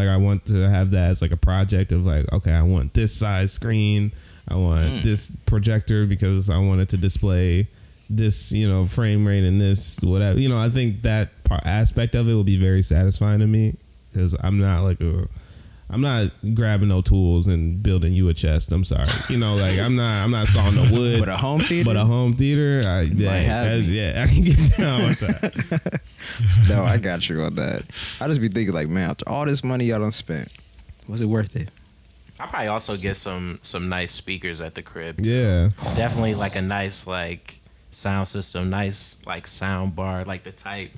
I want to have that as like a project of like, okay, I want this size screen, I want this projector because I want it to display this, you know, frame rate and this whatever. You know, I think that aspect of it will be very satisfying to me because I'm not grabbing no tools and building you a chest. I'm sorry. You know, like I'm not sawing the wood. But a home theater? I can get down with that. No, I got you on that. I just be thinking like, man, after all this money y'all done spent, was it worth it? I'll probably also get some nice speakers at the crib. Yeah. Definitely like a nice like sound system, nice like sound bar, like the type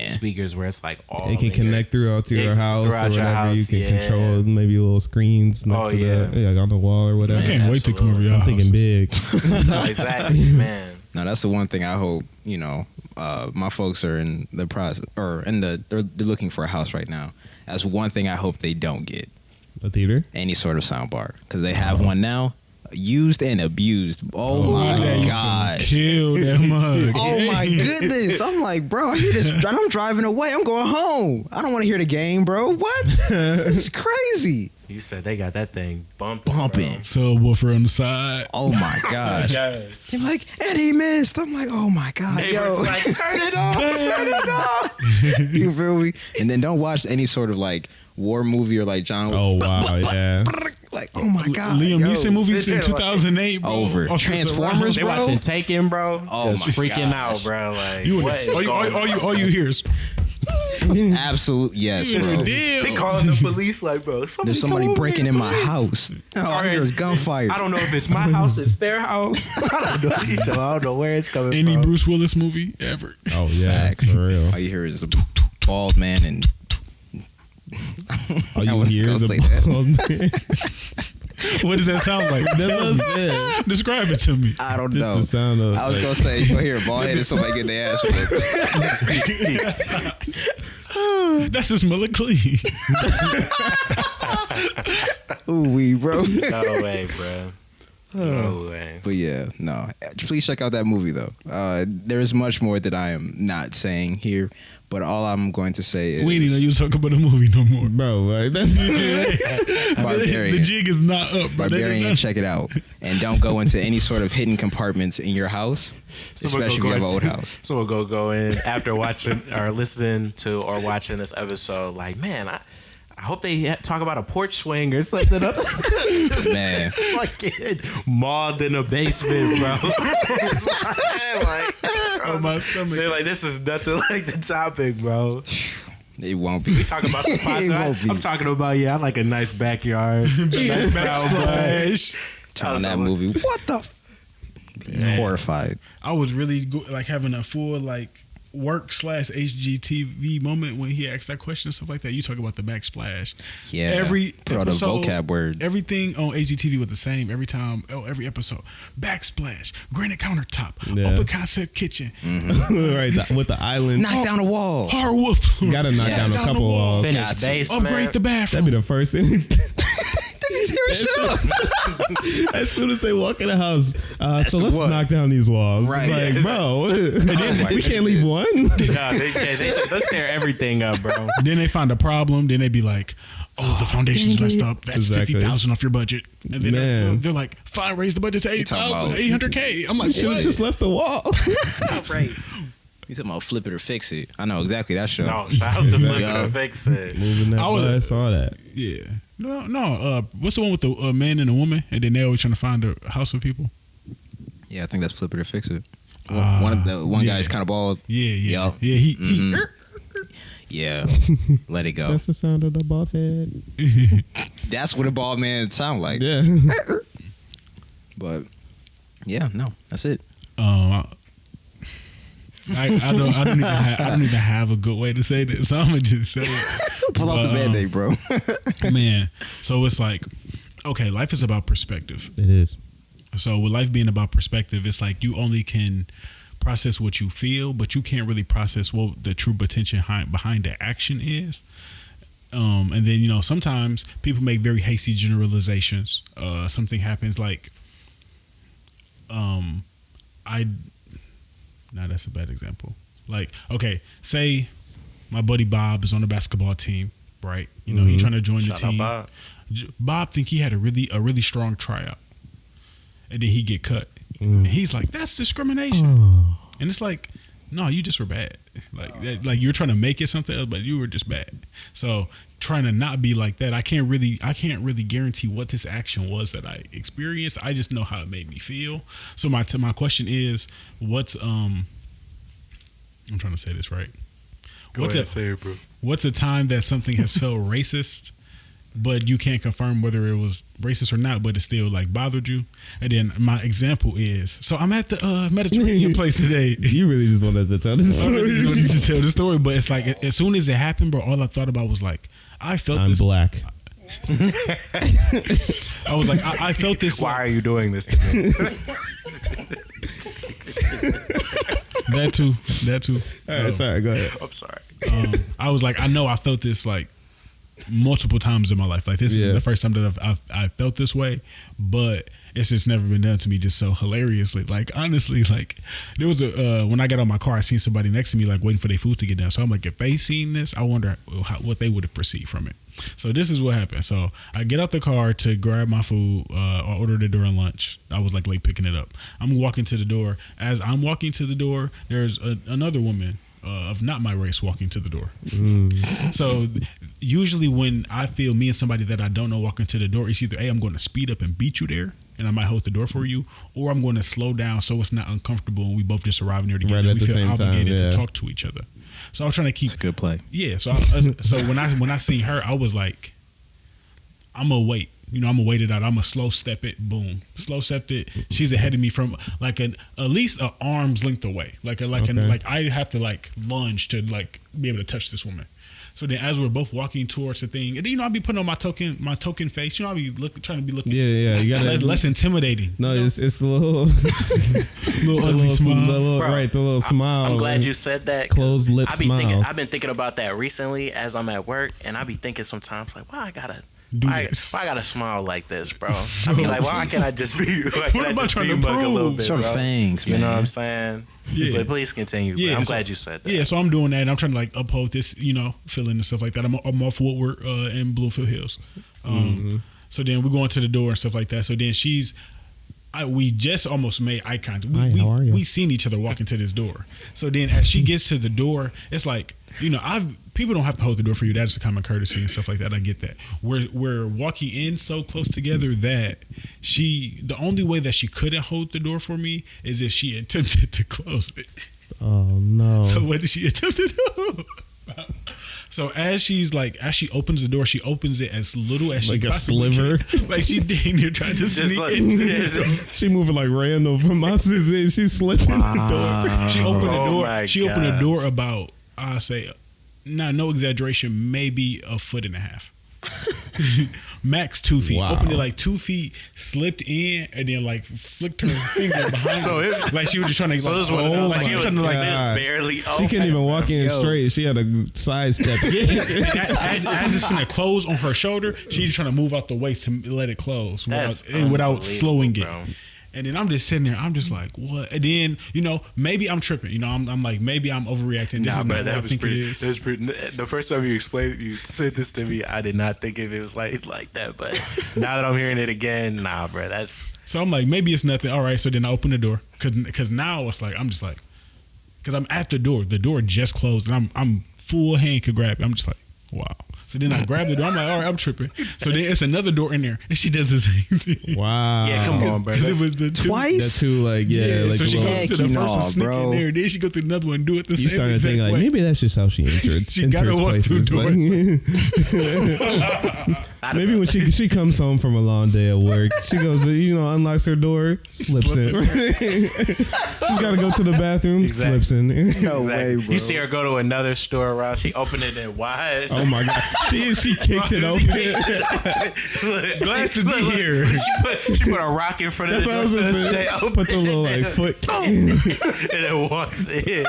speakers where it's like all it can connect throughout to your house or whatever. You can control maybe little screens next to like on the wall or whatever. I can't wait to come over your house. I'm thinking big. No, exactly, man. Now that's the one thing I hope, you know, my folks are in the process they're looking for a house right now. That's one thing I hope they don't get. A theater? Any sort of sound bar. Because they have one now. Used and abused. Oh my god! Kill that mug. Oh my goodness! I'm like, bro, I hear this. I'm driving away. I'm going home. I don't want to hear the game, bro. What? This is crazy. You said they got that thing bumping. Subwoofer on the side. Oh my gosh! You're like, and he missed. I'm like, oh my god, neighbors like, turn it off, turn it off. You feel me? And then don't watch any sort of like war movie or like John. Oh wow, yeah. Like, oh my god, Liam Neeson movies in 2008, bro. Over Transformers, they bro. Watching Taken, bro. Oh just my freaking gosh. out, bro. Like, all you hear is absolute yes, bro. They calling the police, like, bro. There's somebody breaking in my house. All I hear is gunfire. I don't know if it's my house, it's their house. I don't know where it's coming from. Any Bruce Willis movie ever. Oh yeah, facts. For real. All you hear is a bald man and. All you hear is a bald man. What does that sound like? Describe it to me. I don't Just know. the sound of, I was gonna say you gonna hear a bald head and somebody get their ass whipped. That's just smell it clean. Ooh wee, bro. No way, bro. No way. But yeah, no. Please check out that movie though. There is much more that I am not saying here, but all I'm going to say is We didn't know you talk about a movie no more, bro. Like, that's Barbarian. The jig is not up, bro. Barbarian, check it out, and don't go into any sort of hidden compartments in your house, especially if you have an old house. So we'll go in after watching or listening to or watching this episode. Like, man, I hope they talk about a porch swing or something. Man, Fucking mauled in a basement, bro. Oh, my stomach. They're like, this is nothing like the topic, bro. it won't be. We talking about some It won't be. I'm talking about, I like a nice backyard. Nice Backsplash. Telling that movie, what the? Being horrified. I was really like having a full like work / HGTV moment when he asked that question and stuff like that. You talk about the backsplash. Yeah. Every put out a episode, vocab word. Everything on HGTV was the same every time. Oh, every episode. Backsplash, granite countertop, Yeah. open concept kitchen, right with the island. Knock down a wall. hardwood. Gotta knock Yeah. down a Down the couple wall. walls. Finished Got to. basement. Upgrade the That'd bathroom. be the first thing. Tear shit up. As soon as they walk in the house, so the let's one. knock down these walls. Right. It's like, bro, my we can't leave one. No, let's tear everything up, bro. Then they find a problem. Then they be like, "Oh, the foundation's dang messed it. up. That's Exactly. $50,000 off your budget." And then Man. they're like, "Fine, raise the budget to talking 8,000, about- 800K." I'm like, Should have "What?" just left the wall. Right. You talking about flip it or fix it? I know exactly that show. No, shout out to Flip Yeah. and Fix It. Moving that I was- bus, all that. Yeah. No. What's the one with the man and a woman, and then they always trying to find a house with people? Yeah, I think that's flip it or fix it. One yeah. guy's kind of bald. Yeah. Yup. Yeah. He. Mhm. Yeah, let it go. That's the sound of the bald head. That's what a bald man sound like. Yeah. But yeah, no, that's it. I don't even have a good way to say this, so I'm gonna just say it. Pull out the Band-Aid, bro. Man, so it's like, okay, life is about perspective. It is. So with life being about perspective, it's like you only can process what you feel, but you can't really process what the true intention behind the action is. And then, sometimes people make very hasty generalizations. Something happens like, that's a bad example. Like, okay, say my buddy Bob is on the basketball team, right? He's trying to join the Shout out team. Bob. Bob think he had a really strong tryout, and then he get cut. And he's like, "That's discrimination," and it's like, "No, you just were bad. Like you're trying to make it something else, but you were just bad." So trying to not be like that, I can't really guarantee what this action was that I experienced. I just know how it made me feel. So my question is, what's I'm trying to say this right. Say it, bro. What's a time that something has felt racist, but you can't confirm whether it was racist or not, but it still like bothered you? And then my example is, so I'm at the Mediterranean place today. You really just wanted to tell this I story. really just wanted to tell the story, but it's like as soon as it happened, bro, all I thought about was like, I felt I'm this. black. I was like, I felt this. Why are you doing this to me? That too. All right, sorry, go ahead. I'm sorry. I was like, I know I felt this like multiple times in my life. Like this is the first time that I felt this way, but it's just never been done to me just so hilariously. Like honestly, like there was when I got on my car, I seen somebody next to me like waiting for their food to get done. So I'm like, if they seen this, I wonder what they would have perceived from it. So this is what happened. So I get out the car to grab my food. I ordered it during lunch. I was like late picking it up. I'm walking to the door. As I'm walking to the door, there's another woman of not my race walking to the door. So usually when I feel me and somebody that I don't know walking to the door, it's either, hey, I'm going to speed up and beat you there, and I might hold the door for you, or I'm going to slow down so it's not uncomfortable and we both just arriving there together. Right at we the feel same obligated time, to talk to each other. So I was trying to keep. It's a good play. Yeah. So so when I seen her, I was like, I'm gonna wait. I'm gonna wait it out. I'm gonna slow step it. Boom. Slow step it. She's ahead of me from like at least an arm's length away. Like I have to like lunge to like be able to touch this woman. So then, as we're both walking towards the thing, and then, I'll be putting on my token face. I'll be trying to be looking. Yeah. You gotta less intimidating. No, it's the little, ugly smile. The little smile. I'm glad you said that. Closed lip smile. I've been thinking about that recently as I'm at work, and I be thinking sometimes like, why I gotta smile like this, bro? I be like, why can't I just be? Why can't I just be mug a little bit, Sort of bro? fangs, man. You know what I'm saying? Yeah. But please continue. Yeah, I'm glad you said that. Yeah, so I'm doing that, and I'm trying to like uphold this, feeling and stuff like that. I'm off Woodward in Bloomfield Hills. So then we go into the door and stuff like that. So then we just almost made eye contact. We seen each other walk into this door. So then as she gets to the door, it's like, people don't have to hold the door for you. That's a common courtesy and stuff like that. I get that. We're walking in so close together that the only way that she couldn't hold the door for me is if she attempted to close it. Oh no. So what did she attempt to do? So as she opens the door, she opens it as little as like she a sliver. Can. Like she dang near trying to sneak in. She moving like Randall from Monsters Inc. She slipped in the door. She opened the door. She opened the door about, I say, no exaggeration, maybe 1.5 feet. Max 2 feet. Wow. Opened it like 2 feet, slipped in, and then like flicked her finger behind her. Like she was just trying to. So this one, like she was just barely. She couldn't even walk in straight. She had a sidestep. As it's gonna close on her shoulder, she's trying to move out the way to let it close without slowing it. Bro. And then I'm just sitting there. I'm just like, what? And then, maybe I'm tripping. I'm like, maybe I'm overreacting. This is man, that was pretty. That was pretty. The first time you said this to me, I did not think of it was like that. But now that I'm hearing it again, nah, bro, that's. So I'm like, maybe it's nothing. All right. So then I open the door because now it's like because I'm at the door. The door just closed, and I'm full hand could grab it. I'm just like, wow. So then I grab the door. I'm like, all right, I'm tripping. So then it's another door in there, and she does the same thing. Wow. Yeah, come on, bro. It was the twice. The two, like so she goes to the first one, sneak in there, then she go through another one, and do it the same. You started to think like maybe that's just how she entered. She gotta walk through doors. Maybe when she comes home from a long day at work, she goes, unlocks her door, slips in. She's got to go to the bathroom, slips in there. No way, bro. You see her go to another store around. She opened it in wide. Oh my god. She kicks it open. Glad to be here. She put a rock in front of the door. Stay open. Put the little like foot and then walks in.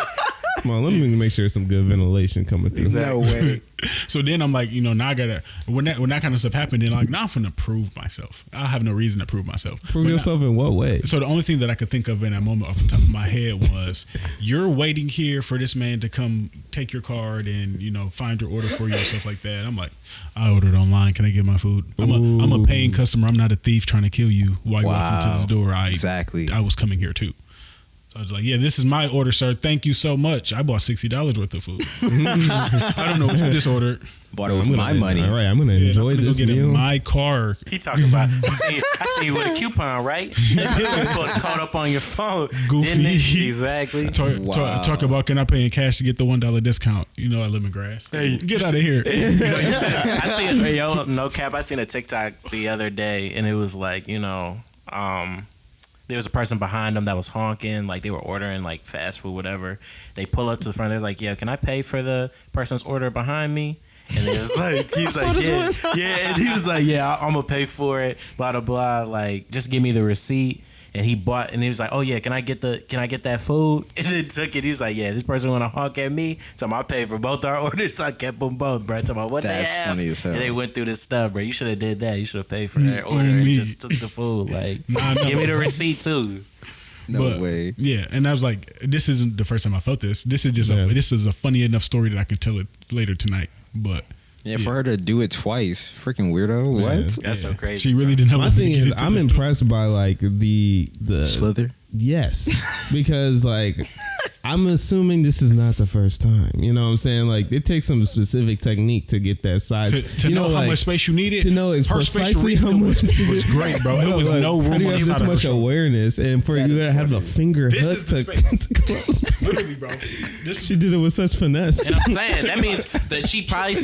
Come on, let me make sure some good ventilation coming through. No way. So then I'm like, now I gotta when that kind of stuff happened, then like now I'm gonna prove myself. I have no reason to prove myself. Prove yourself in what way? So the only thing that I could think of in that moment off the top of my head was, you're waiting here for this man to come take your card and find your order for you and stuff like that. I'm like, I ordered online. Can I get my food? I'm a paying customer. I'm not a thief trying to kill you while you walk into this door. Exactly. I was coming here too. So I was like, yeah, this is my order, sir. Thank you so much. I bought $60 worth of food. I don't know what you just ordered. Bought it with my money. All right, I'm gonna enjoy this meal. In my car. He talking about. I see you with a coupon, right? Caught up on your phone. Goofy. Exactly. Talk about, can I pay in cash to get the $1 discount? I live in grass. Hey, get out of here. I seen no cap. I seen a TikTok the other day, and it was like, there was a person behind them that was honking, like they were ordering like fast food, whatever. They pull up to the front. They're like, "Yeah, can I pay for the person's order behind me?" And it was like, he was like, "Yeah." And he was like, "Yeah, I'm gonna pay for it." Blah blah blah. Like, just give me the receipt. And he bought, and he was like, "Oh yeah, can I get that food?" And then took it. He was like, "Yeah, this person want to honk at me, so I paid for both our orders. So I kept them both, bro." Talking about what That's they have. funny as hell. And they went through this stuff, bro. You should have did that. You should have paid for their order and just took the food. Like, give me the receipt too. No way. Yeah, and I was like, this isn't the first time I felt this. This is just this is a funny enough story that I can tell it later tonight. But yeah, for her to do it twice, freaking weirdo. Yeah. What? That's so crazy. She really didn't have. My thing is, I'm impressed by like the Slither. Yes, because like I'm assuming this is not the first time. You know what I'm saying? Like it takes some specific technique to get that size. To know how much space you needed. To know precisely how much was great, bro. It was no room. You have this much awareness, and for you to have the finger hook to close. Literally, bro. She did it with such finesse. And I'm saying that means that she probably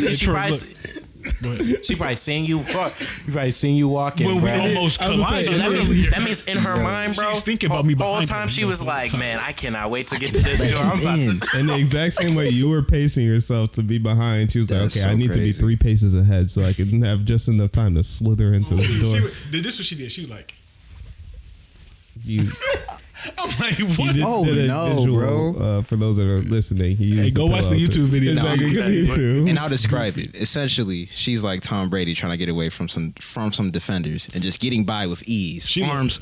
She probably seen you. Probably seen you walking. When we bro. almost collided. So that means in her mind, bro. She's thinking about me the whole behind time. her. She was like, "Man, I cannot wait to get to this door. I'm about to." In the exact same way you were pacing yourself to be behind, she was like, "Okay, so I need to be 3 paces ahead so I can have just enough time to slither into the door." This is what she did. She was like, You, I'm like, what? bro. For those that are listening, he go watch the YouTube video. Exactly. And I'll describe it. Essentially, she's like Tom Brady trying to get away from some defenders and just getting by with ease. Arms,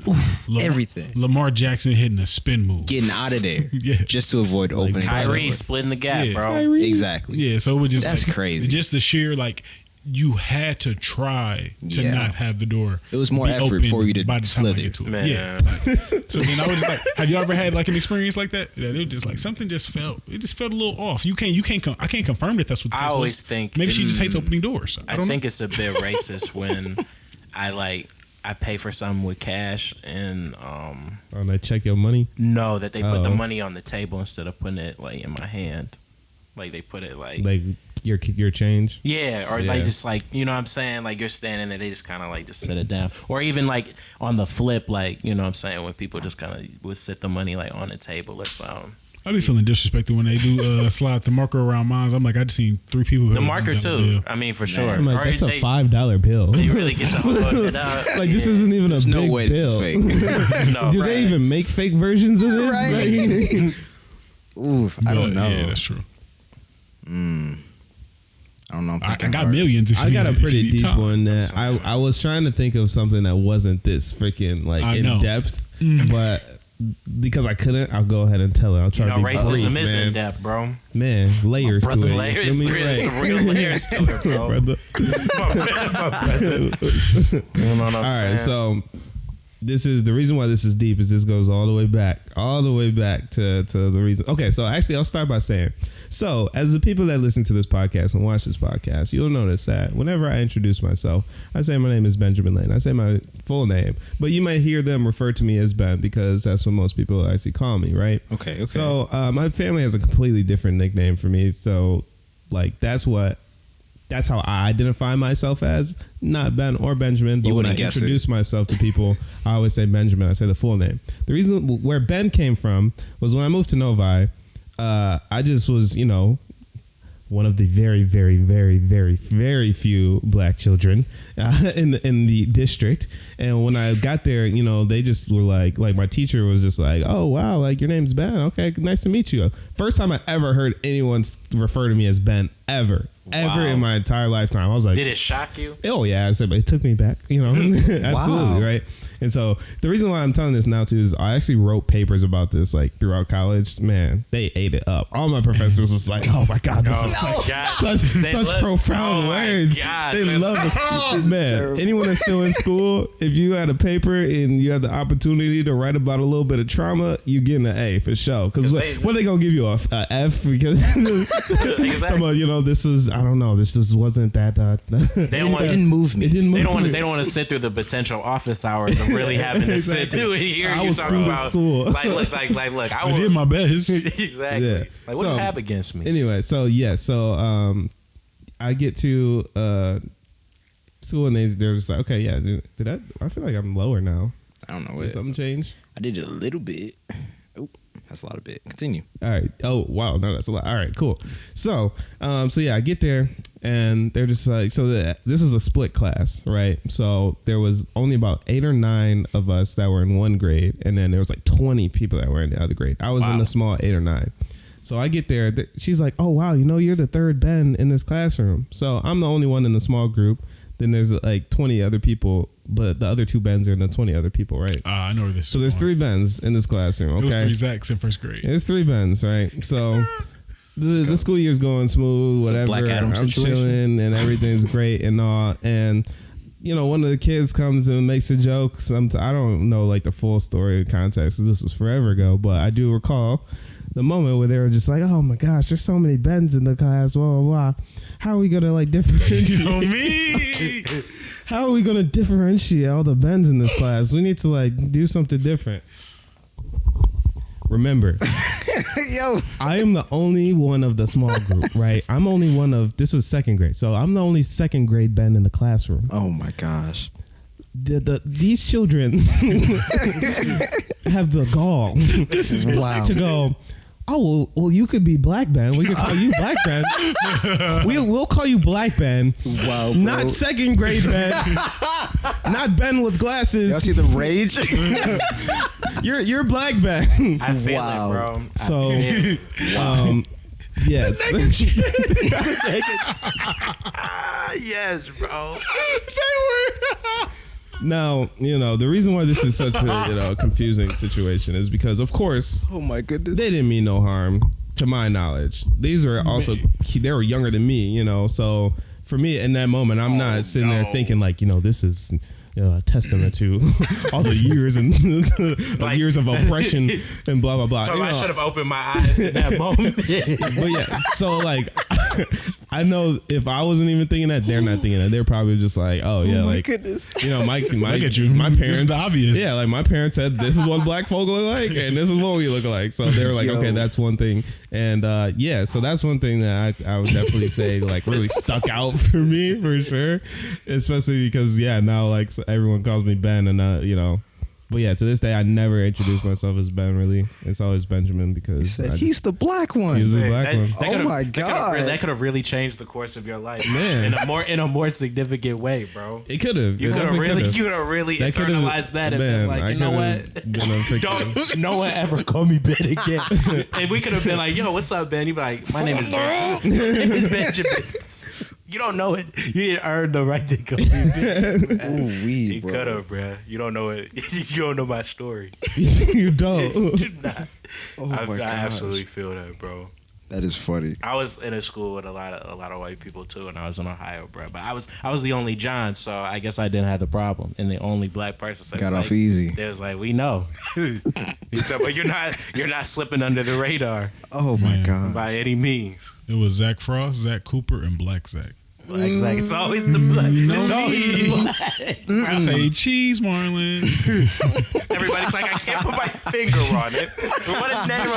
everything. Lamar Jackson hitting a spin move. Getting out of there. Yeah. Just to avoid opening. Kyrie splitting the gap, bro. Kyrie. Exactly. Yeah, so it was just that's crazy. Just the sheer you had to try to not have the door. It was more effort for you to slither. Yeah. So then I was just like, have you ever had an experience like that? That it was just like something just felt. It just felt a little off. I can't confirm that that's what. I always think maybe she just hates opening doors. I think it's a bit racist when I pay for something with cash and they check your money. No, that they put the money on the table instead of putting it in my hand. Like they put it like your change. Yeah, or just you know what I'm saying? Like you're standing there, they just kind of just sit it down. Or even on the flip, you know what I'm saying, when people just kind of would sit the money on the table or something. I be feeling disrespected when they do slide the marker around mine. I'm like, I just seen 3 people. The marker too. I mean, for sure. I'm like, that's a $5 bill. You really get to hold it up. This isn't even a big way bill. this is fake. No, do they even make fake versions of this? Right. Oof, I don't know. Yeah, that's true. I don't know. I got millions. I got a pretty deep one that I was trying to think of something that wasn't this freaking in depth, but because I couldn't, I'll go ahead and tell it. I'll try to be racism brief, is man. in depth, bro. Man, layers to it. Layers, real layers to it, bro. You know what I'm saying? All right, so this is the reason why this is deep. Is this goes all the way back to the reason. Okay, so actually, I'll start by saying, so as the people that listen to this podcast and watch this podcast, you'll notice that whenever I introduce myself, I say my name is Benjamin Lane. I say my full name, but you might hear them refer to me as Ben because that's what most people actually call me, right? Okay. So my family has a completely different nickname for me. So that's how I identify myself as, not Ben or Benjamin. But when I introduce myself to people, I always say Benjamin. I say the full name. The reason where Ben came from was when I moved to Novi, I just was, one of the very, very, very, very, very few black children in the district. And when I got there, they just were like my teacher was just like, "Oh wow, your name's Ben. Okay, nice to meet you." First time I ever heard anyone refer to me as Ben ever in my entire lifetime. I was like, did it shock you? Oh yeah, I said, but it took me back. Absolutely, wow. Right. And so the reason why I'm telling this now too is I actually wrote papers about this throughout college. Man, they ate it up. All my professors was like, "Oh my god, this is such profound words." They love it. Man, anyone that's still in school, if you had a paper and you had the opportunity to write about a little bit of trauma, you getting an A for sure. Because what they gonna give you a F because exactly. This is I don't know. This just wasn't that. It didn't move me. They don't want to sit through the potential office hours. Really having to sit through it here. I was talking about school. Look. I did my best. Exactly. Yeah. What do you have against me? Anyway, so I get to school and they're just like, okay, yeah. Did I feel like I'm lower now? I don't know. Did something change? I did it a little bit. Oh, that's a lot of bit. Continue. All right. Oh wow, no, that's a lot. All right, cool. So I get there and they're just like, this is a split class, right? So there was only about 8 or 9 of us that were in one grade, and then there was 20 people that were in the other grade. I was in the small 8 or 9. So I get there, she's like, "Oh wow, you're the third Ben in this classroom." So I'm the only one in the small group. Then there's 20 other people, but the other 2 Bens are in the 20 other people, right? I know where this. So there's 3 Bens in this classroom. Okay, it was 3 Zacks in first grade. It's 3 Bens, right? So the school year's going smooth, whatever. Black Adam I'm chilling and everything's great and all. And one of the kids comes and makes a joke. I don't know the full story of context because this was forever ago, but I do recall the moment where they were just like, "Oh my gosh, there's so many Bens in the class, blah blah blah. How are we gonna differentiate? How are we gonna differentiate all the Bens in this class? We need to do something different." Remember, Yo, I am the only one of the small group, right? I'm only one of, this was second grade, so I'm the only second grade Ben in the classroom. oh my gosh. These children have the gall Wow. to go, oh, well, you could be Black Ben. We could call you Black Ben. We'll call you Black Ben. Wow, bro. Not second grade Ben. Not Ben with glasses. Y'all see the rage? You're Black Ben. I feel Wow. it, bro. So, yes. Yes, bro. Now, the reason why this is such a confusing situation is because, of course, Oh my goodness. they didn't mean no harm, to my knowledge. These are also, they were younger than me, so for me in that moment, I'm not sitting there thinking like, this is a testament to all the years and years of oppression and blah, blah, blah. So I should have opened my eyes in that moment. But yeah, so like, I know if I wasn't even thinking that, they're not thinking that. They're probably just like, oh yeah, my like, goodness. my Look at you. my This parents, is the obvious. yeah, like my parents said, this is what black folk look like, and this is what we look like. So they were like, Yo. okay, that's one thing, and yeah, so that's one thing that I would definitely say like really stuck out for me for sure, especially because now like so everyone calls me Ben, and But yeah, to this day, I never introduced myself as Ben. Really, it's always Benjamin because He's the black one. he's the black one. Oh my God. That could have really changed the course of your life, Man. in a more significant way, bro. It could have. You could have really That could've- internalized that and man, been like, I you know could've what? been a freaking- Don't no one ever call me Ben again. And we could have been like, yo, what's up, Ben? You'd be like, my name is Ben. My name is Benjamin. You don't know it. You didn't earn the right to call me Ben. Ooh, wee, You bro. could have, bro. You don't know it. You don't know my story. You don't. Do not. Oh my I gosh. absolutely feel that, bro. That is funny. I was in a school with a lot of white people too, when I was in Ohio, bro. But I was the only John, so I guess I didn't have the problem. And the only black person, so Got it's off like, easy. They was like, we know. But you're not slipping under the radar Oh my Man. God. by any means. It was Zach Frost, Zach Cooper, and Black Zach. Like, it's always the black. It's always the black. Say cheese, Marlon. Everybody's like, I can't put my finger on it. What a name!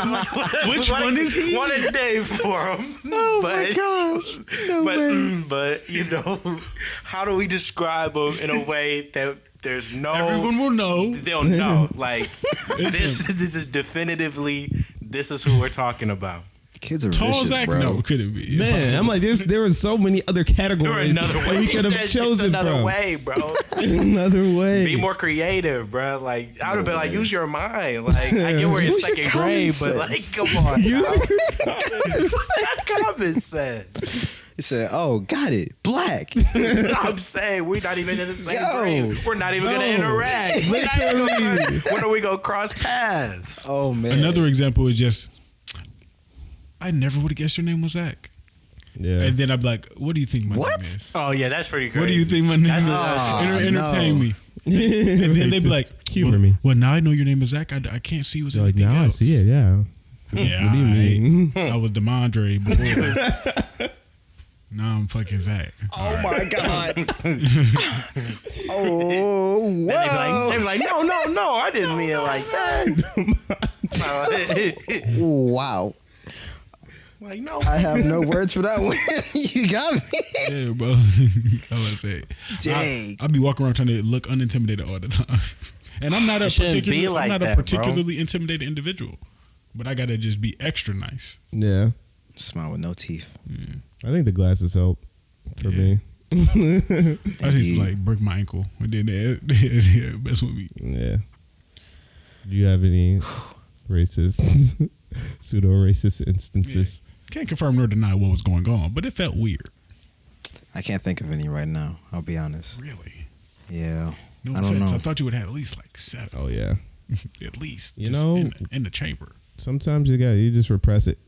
Which one is he? What a name for him. Oh my gosh. No way. but how do we describe him in a way that there's no? Everyone will know. They'll know. Like this is definitively this is who we're talking about. Kids are Tall vicious, Zach? bro. No, could it be? Man, I'm like, there was so many other categories There that another we way. could have There's chosen another from. way, bro. Another way. Be more creative, bro. Like I would have been like, way. use your mind. Like I get we're in Use your second common grade, but sense. like, come on, common sense. He said, "Oh, got it. Black." I'm saying we're not even in the same Yo. grade. We're not even gonna No. interact. When are we gonna cross paths? Oh man. Another example is just, I never would have guessed your name was Zach. Yeah. And then I'm like, what do you think my What? name is? Oh yeah, that's pretty crazy. What do you think my name is? That's- Entertain no. me. And then they'd be like, humor well, me. Well, now I know your name is Zach. I can't see what's You're like, anything now else. I see it. Yeah. Yeah, What do you mean? I was Demondre before. Now I'm fucking Zach. Oh my God. Oh And wow. they be like, no, I didn't mean it like that. Wow. Like no. I have no words for that one. You got me. Yeah, bro. I was say, Dang. I be walking around trying to look unintimidated all the time, and I'm not a shouldn't be particular, like I'm not that, a bro. particularly intimidated individual, but I gotta just be extra nice. Yeah. Smile with no teeth. I think the glasses help for me. I just used to like break my ankle, and then they mess with me. Yeah. Do you have any racist, pseudo racist instances? Can't confirm nor deny what was going on, but it felt weird. I can't think of any right now. I'll be honest. Really? Yeah. No I don't offense. know. I thought you would have at least like 7. Oh yeah. At least. You just know- in the chamber. Sometimes you just repress it.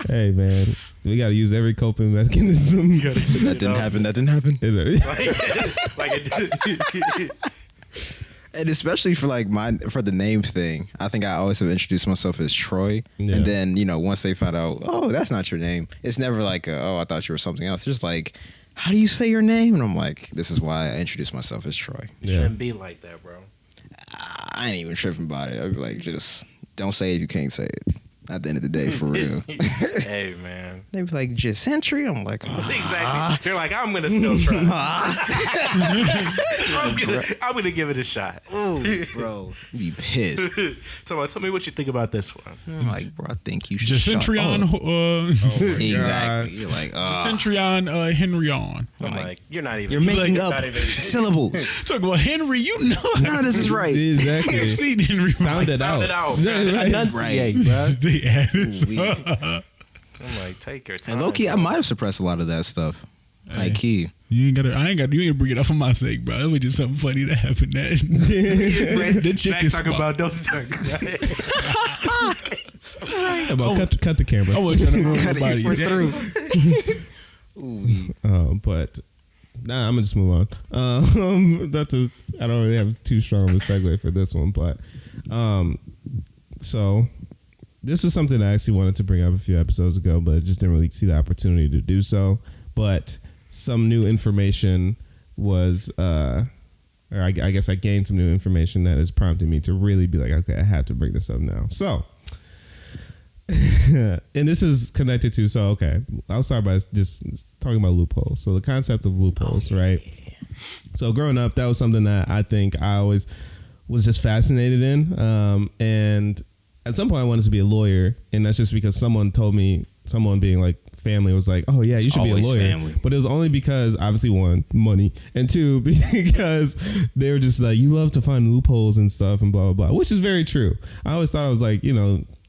Hey man, we gotta use every coping mechanism. That didn't happen. That didn't happen. And especially for like for the name thing, I think I always have introduced myself as Troy, Yeah. and then once they found out, oh, that's not your name. It's never like, oh, I thought you were something else. It's just like, how do you say your name? And I'm like, this is why I introduced myself as Troy. Shouldn't be like that, bro. I ain't even tripping about it. I'd be like, just Don't say it if you can't say it. At the end of the day, for real. Hey, man. They be like, just century? I'm like, Exactly. They're like, I'm going to still try. I'm gonna give it a shot. Oh, bro. You be pissed. Tell me what you think about this one. I'm like, bro, I think you should Just Centurion. Exactly. You're like, Centurion Henry on. I'm like, you're not even. You're making like, up syllables. Talk about Henry, you know. None of this is right. Exactly. I've seen Henry. Sound it out. Enunciate, bro. They added. I'm like, take your time. And low key, I might have suppressed a lot of that stuff. Like key. You ain't gotta bring it up for my sake, bro. It was just something funny that happened. The chick is talking about don't start crying. Cut the camera. I was trying to ruin Cut nobody. it. We're through. But nah, I'm gonna just move on. I don't really have too strong of a segue for this one, but so this was something I actually wanted to bring up a few episodes ago, but just didn't really see the opportunity to do so. But some new information was, or I guess I gained some new information that has prompted me to really be like, okay, I have to bring this up now. So, and this is connected to, so okay, I'll start by just talking about loopholes. So the concept of loopholes, right? So growing up, that was something that I think I always was just fascinated in. And at some point I wanted to be a lawyer, and that's just because someone told me, someone being like family was like, oh yeah, you should be a lawyer. Family. But it was only because obviously one, money, and two, because they were just like, you love to find loopholes and stuff and blah, blah, blah, which is very true. I always thought I was like,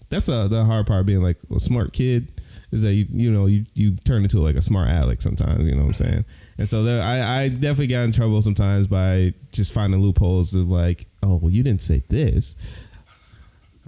that's the hard part of being like a smart kid is that you turn into like a smart aleck sometimes, you know what I'm saying? And so I definitely got in trouble sometimes by just finding loopholes of like, oh, well, you didn't say this.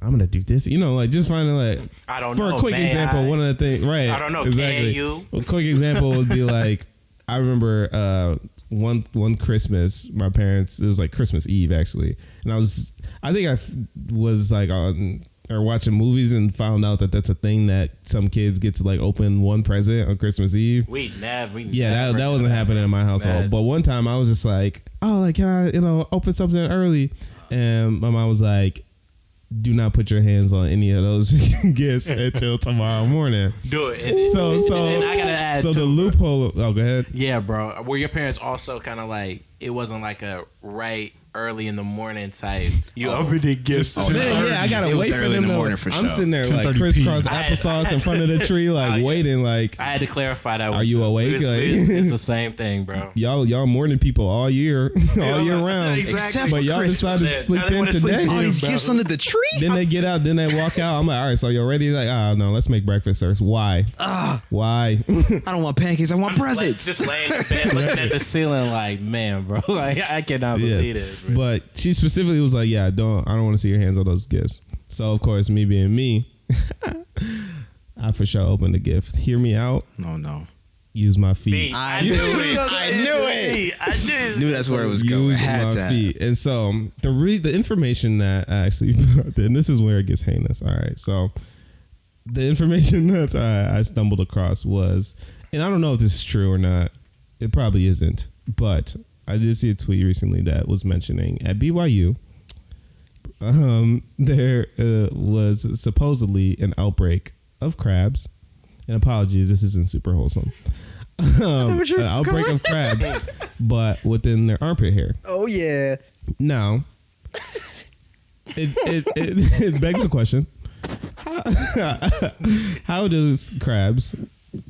I'm gonna do this, like just finding like. I don't know. For a quick example, one of the things, right? I don't know. Exactly. Can you? A quick example would be like, I remember one Christmas, my parents. It was like Christmas Eve actually, and I was like on or watching movies and found out that that's a thing that some kids get to like open one present on Christmas Eve. We never. Yeah, that wasn't happening in my household. But one time I was just like, oh, like can I open something early? And my mom was like, do not put your hands on any of those gifts until tomorrow morning. Do it. And I gotta add. So the loophole. Oh, go ahead. Yeah, bro. Were your parents also kind of like it wasn't like a right early in the morning type? You opened the gifts. Yeah, I gotta wait for them in the morning for I'm sure. sitting there like crisscross applesauce in front of the tree, like waiting. Like I had to clarify that. Are you awake? It's the same thing, bro. Y'all morning people all year round. Exactly. But y'all decided to sleep in today. All these gifts under the tree. Then they get out. Then they walk out. I'm like, all right, so you're ready? Like, no, let's make breakfast first. Why? Why? I don't want pancakes. I want presents. Just laying in bed, looking at the ceiling, like, man, bro, like I cannot believe this. Bro. But she specifically was like, yeah, I don't want to see your hands on those gifts. So of course, me being me, I for sure opened the gift. Hear me out. No. Use my feet. I knew it. I knew that's where it was going. Use my feet. And so the information that I actually, and this is where it gets heinous. All right, so the information that I stumbled across was, and I don't know if this is true or not. It probably isn't, but I did see a tweet recently that was mentioning at BYU, there was supposedly an outbreak of crabs. And apologies, this isn't super wholesome. An outbreak of crabs, but within their armpit hair. Oh yeah. Now, it begs the question: how does crabs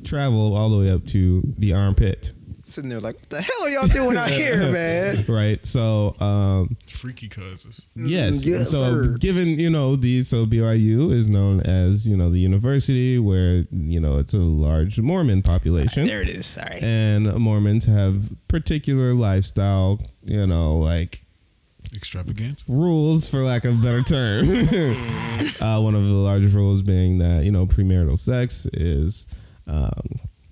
travel all the way up to the armpit? Sitting there like, what the hell are y'all doing out here, man? Right. So, freaky cousins. Yes. Yes, so, sir. given so BYU is known as the university where it's a large Mormon population. There it is. All right. And Mormons have particular lifestyle, like extravagance rules, for lack of a better term. One of the largest rules being that premarital sex is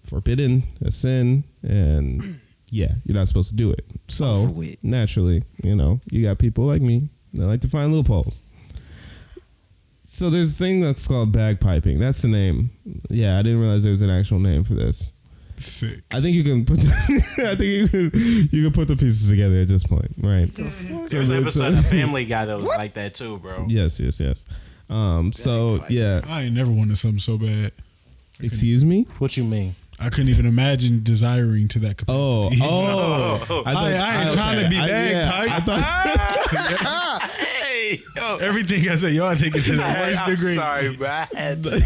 forbidden, a sin, and you're not supposed to do it. So naturally, you got people like me that like to find loopholes. So there's a thing that's called bagpiping. That's the name. Yeah, I didn't realize there was an actual name for this. Sick. I think you can put. You can put the pieces together at this point, right? There was an episode of Family Guy that was like that too, bro. Yes. So yeah. I ain't never wanted something so bad. Excuse me? What you mean? I couldn't even imagine desiring to that capacity. I ain't trying to be bagpipe. Hey, Everything I say, y'all take it to the worst degree. Sorry, bro. I had to.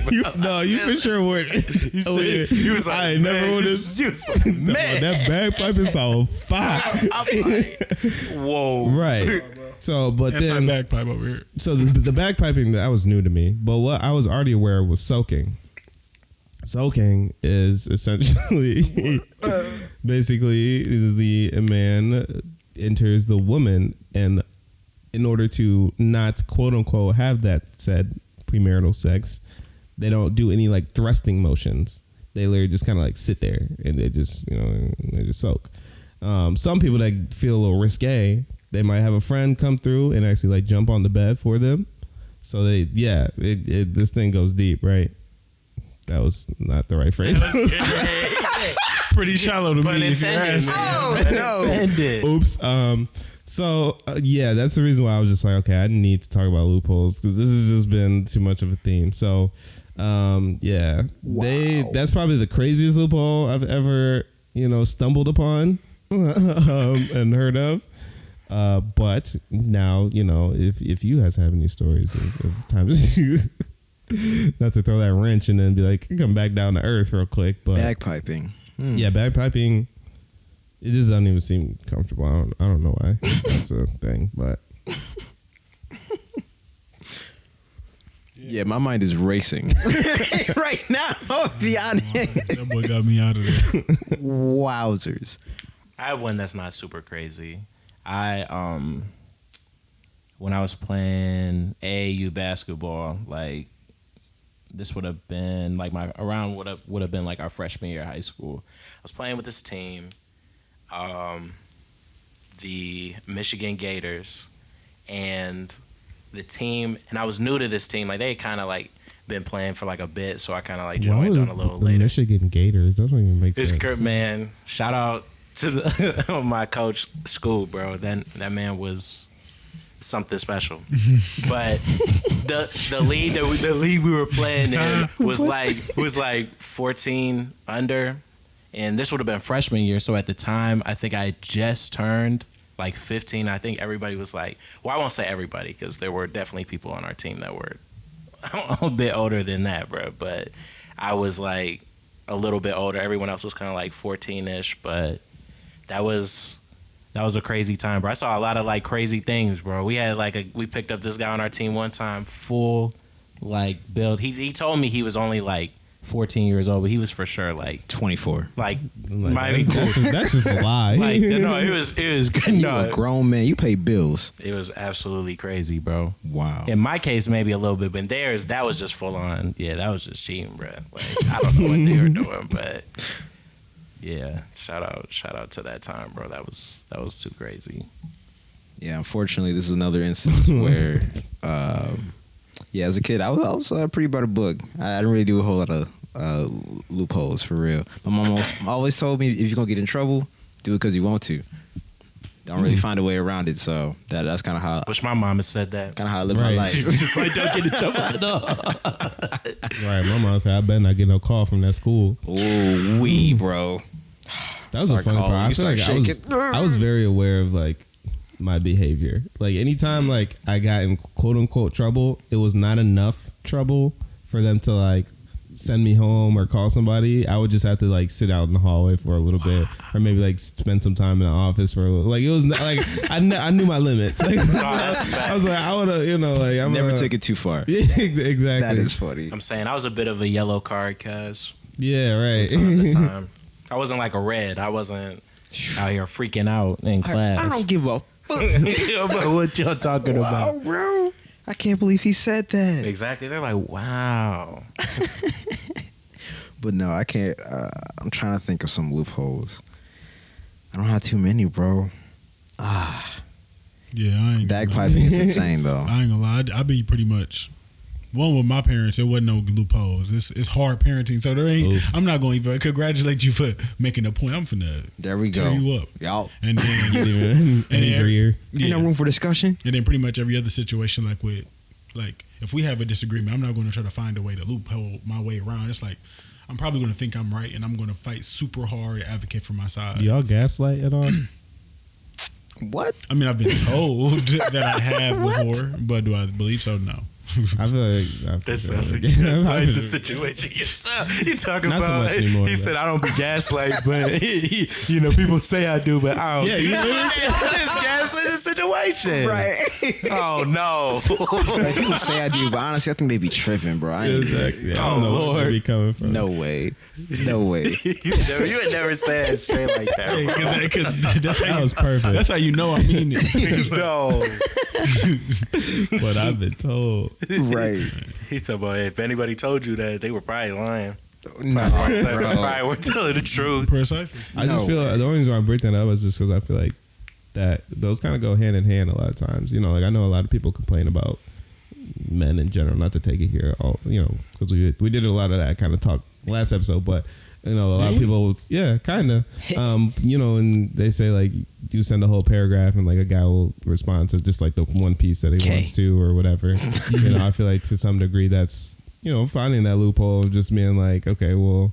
You for sure would. You was like, I ain't never would have. You was like, man. That bagpipe is on fire. I'm like, whoa. Right. So, but then bagpipe over here. So the bagpiping, that was new to me. But what I was already aware of was soaking. Soaking is essentially basically the man enters the woman, and in order to not quote unquote have that said premarital sex, they don't do any like thrusting motions. They literally just kind of like sit there and they just soak. Some people that feel a little risque, they might have a friend come through and actually like jump on the bed for them. So this thing goes deep, right? That was not the right phrase. Pretty shallow to me. Intended. Oops. So that's the reason why I was just like, okay, I need to talk about loopholes because this has just been too much of a theme. So, that's probably the craziest loophole I've ever, stumbled upon and heard of. But now, if you guys have any stories of times you. Not to throw that wrench and then be like, come back down to earth real quick, but bagpiping. Yeah, bagpiping. It just doesn't even seem comfortable. I don't know why. That's a thing, but yeah, my mind is racing right now. I'll be honest. That boy got me out of there. Wowzers! I have one that's not super crazy. When I was playing AAU basketball, like. This would have been like would have been like our freshman year of high school. I was playing with this team, the Michigan Gators, and the team. And I was new to this team. Like they had kind of like been playing for like a bit, so I kind of like joined on a little later. Michigan Gators. That don't even make sense. This man, shout out to my coach, School, bro. That man was something special. But the league we were playing in was like 14 under, and this would have been freshman year. So at the time, I think I just turned like 15. I think everybody was like, well, I won't say everybody because there were definitely people on our team that were a bit older than that, bro. But I was like a little bit older. Everyone else was kind of like 14-ish, but that was a crazy time, bro. I saw a lot of like crazy things, bro. We had we picked up this guy on our team one time, full like build. He told me he was only like 14 years old, but he was for sure like 24. Like that's just a lie. Like no, it was you a grown man. You pay bills. It was absolutely crazy, bro. Wow. In my case, maybe a little bit, but in theirs, that was just full on. Yeah, that was just cheating, bro. Like I don't know what they were doing, but. Yeah, shout out to that time, bro. That was too crazy. Yeah, unfortunately, this is another instance where, as a kid, I was pretty by the book. I didn't really do a whole lot of loopholes for real. My mom always told me if you're gonna get in trouble, do it because you want to. Don't really find a way around it. So that's kind of how. Which my mom has said that. Kind of how I live my life. Just like don't get in trouble at all. Right, my mom said I better not get no call from that school. Ooh, bro. That was a funny part. I feel like I was very aware of like my behavior. Like anytime like I got in quote unquote trouble, it was not enough trouble for them to like send me home or call somebody. I would just have to like sit out in the hallway for a little bit, or maybe like spend some time in the office for a little. Like it was like I knew my limits. Like, I was like I would have I never took it too far. Yeah, exactly. That is funny. I'm saying I was a bit of a yellow card, cuz. Yeah, right. From time to time. I wasn't like a red. I wasn't out here freaking out in class. I don't give a fuck about what y'all talking about, bro. I can't believe he said that. Exactly. They're like, wow. But no, I can't. I'm trying to think of some loopholes. I don't have too many, bro. Yeah, I ain't. Bagpiping is insane, though. I ain't gonna lie. I be pretty much. One with my parents, there wasn't no loopholes. It's hard parenting, so there ain't. Oof. I'm not going to even congratulate you for making a point. I'm finna there we go. Tear you up, y'all. And then ain't no room for discussion. And then pretty much every other situation, like with Like, if we have a disagreement, I'm not going to try to find a way to loophole my way around. It's like, I'm probably going to think I'm right, and I'm going to fight super hard to advocate for my side. Do y'all gaslight at all? What? I mean, I've been told that I have before, but do I believe so? No. I feel like that sounds like the situation you're talking Not about. so much anymore, He said, "I don't be gaslight, but you know, people say I do, but I don't." Yeah, you it's gaslight the situation, Right. Oh no! Like, people say I do, but honestly, I think they be tripping, bro. I ain't, exactly. I Oh, don't know where Lord. they be coming from. no way. No way. you would never say it straight like that. Hey, Bro. That was perfect. That's how you know I mean it. No, But I've been told. Right. he's talking about if anybody told you that, they were probably lying. No, Probably were telling the truth. Precisely. I just No feel way. the only reason why I break that up is just because I feel like that those kind of go hand in hand a lot of times. You know, like I know a lot of people complain about men in general. Not to take it here, all you know, because we did a lot of that kind of talk last episode, but. You know, a lot of people, yeah, kind of. You know, and they say like you send a whole paragraph and like a guy will respond to just like the one piece that he wants to or whatever. You know, I feel like to some degree that's, you know, finding that loophole of just being like, okay, well,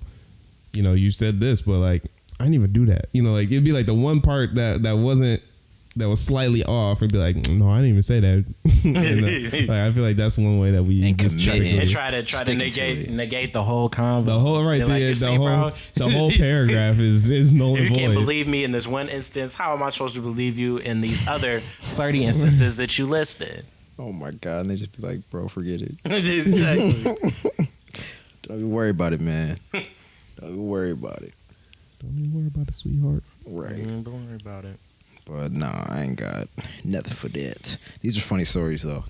you know, you said this, but like I didn't even do that. You know, like it'd be like the one part that was slightly off and be like, no, I didn't even say that. Like, I feel like that's one way that we And just committing. And try to negate the whole convo. the whole right They're like, there, "You see, bro? the whole paragraph is null If and you can't void. believe me in this one instance, how am I supposed to believe you in these other 30 instances that you listed? Oh my God. And they just be like, bro, forget it. Exactly. Don't even worry about it, man. Don't even worry about it. Don't even worry about it, sweetheart. Right. Don't worry about it. But nah, I ain't got nothing for that. These are funny stories though.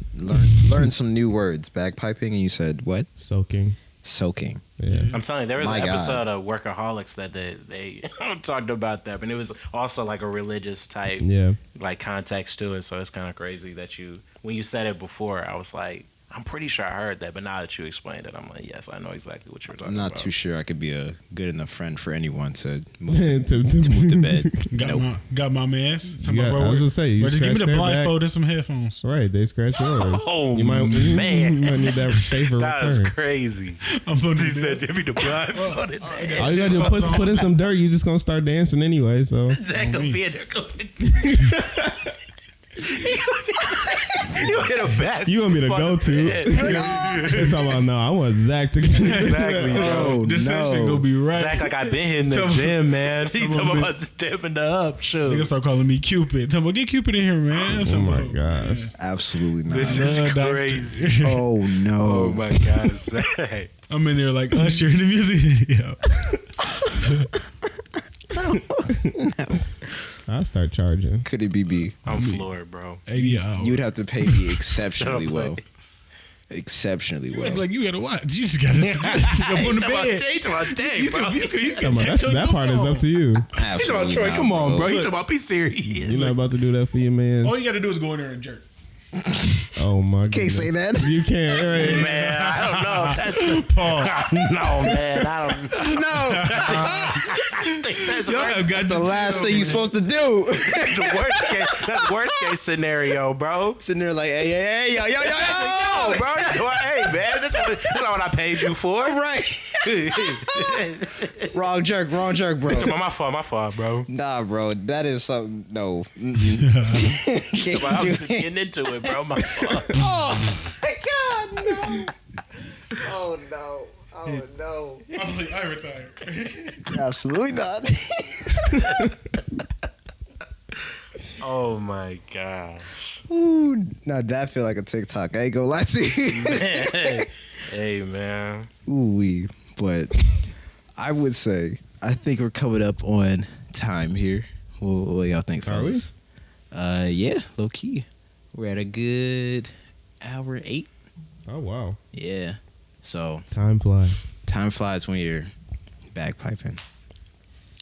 Learn some new words. Bagpiping, and you said what? Soaking. Soaking. Yeah. I'm telling you, there was My an God. episode of Workaholics that they talked about that, and it was also like a religious type Yeah. like context to it. So it's kind of crazy that when you said it before, I was like, I'm pretty sure I heard that, but now that you explained it, I'm like, yes, I know exactly what you're talking I'm not about. too sure I could be a good enough friend for anyone to move to to move to bed. Got my man's. You got- I was gonna say, you bro, just give me scratch the their blindfold and some headphones. Right, they scratch yours. Oh, you might, man. you might need that favor That was return. crazy. I'm gonna do He said, that. "Give me the blindfolded." All you gotta do is put in some dirt. You just gonna start dancing anyway. So Zach gonna be in there going. You hit a bat. you want me to go to? They're talking about no. I want Zach to. Exactly. Oh This session gonna be right. Zach, like I've been hitting the gym, man. He's talking about stepping up. Niggas Shoot. start calling me Cupid. Tell me, get Cupid in here, man. Oh my gosh. Absolutely not. This is Doctor. crazy. Oh no. Oh my God, Zach. I'm in there like Usher in the music video. I'll start charging. Could it be me? I'm floored, bro. 80 hours. You'd have to pay me exceptionally Shut up, well. buddy. Exceptionally You well. act like you gotta watch. You just gotta jump on the bed. He's talking about day, bro. You Come on, that part is up to you. He's talking about Absolutely Troy. not, Come on, bro. He's talking about be serious. You're not about to do that for your man. All you gotta do is go in there and jerk. Oh my god. Can't say that. You can't. Right. Man, I don't know if that's the Pause. No, man, I don't know. No. I think that's Y'all worst, have got The to last chill, thing you're man. supposed to do. the worst case. That's worst case scenario, bro. Sitting there like, hey, yo. Yo, bro. Hey, man, this not what I paid you for. Right. Wrong jerk, bro. My fault, bro. Nah, bro. That is something. No. Can't I do was just it. getting into it, bro. My fault. Oh, my God, no. Oh, no. Oh, no. I was like, I retired. Absolutely not. Oh my gosh. Ooh, now that feel like a TikTok. I ain't gonna lie to you. Hey, man. Ooh, but I would say I think we're coming up on time here. What y'all think, Are we? fellas? Yeah, low key. We're at a good hour 8. Oh wow. Yeah. So Time flies. time flies when you're bagpiping.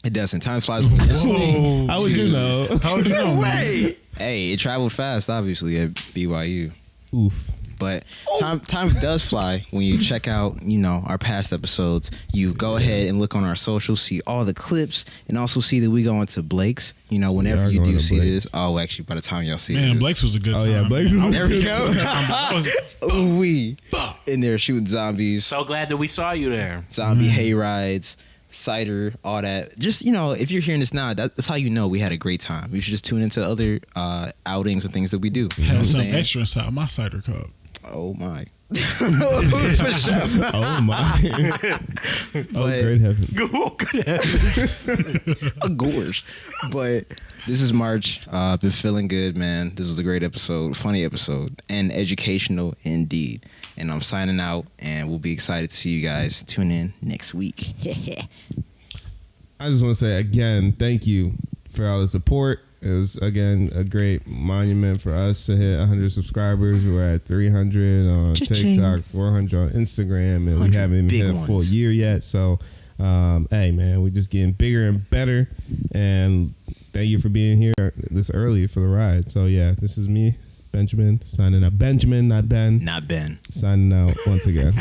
It doesn't. Time flies when you're listening. How would you know? How would you know? Wait. Hey, it traveled fast, obviously, at BYU. Oof. But time does fly when you check out, our past episodes. You go ahead and look on our socials, see all the clips, and also see that we go into Blake's. Whenever you do see this. Oh, actually, by the time y'all see this. Blake's was a good time. Oh, yeah, Blake's was a there we good go. Ooh, we in there shooting zombies. So glad that we saw you there. Zombie hay rides. Cider, all that. Just, if you're hearing this now, that's how you know we had a great time. You should just tune into other outings and things that we do. Had some extra inside my cider cup. Oh, my. For sure. Oh, my. Great heavens. Good heavens. A gorge. But this is March. I've been feeling good, man. This was a great episode, funny episode, and educational indeed. And I'm signing out, and we'll be excited to see you guys. Tune in next week. I just want to say again, thank you for all the support. It was, again, a great monument for us to hit 100 subscribers. We're at 300 on TikTok, 400 on Instagram, and we haven't even hit a full year yet. So, hey, man, we're just getting bigger and better. And thank you for being here this early for the ride. So, yeah, this is me, Benjamin, signing out. Benjamin, not Ben. Not Ben. Signing out once again.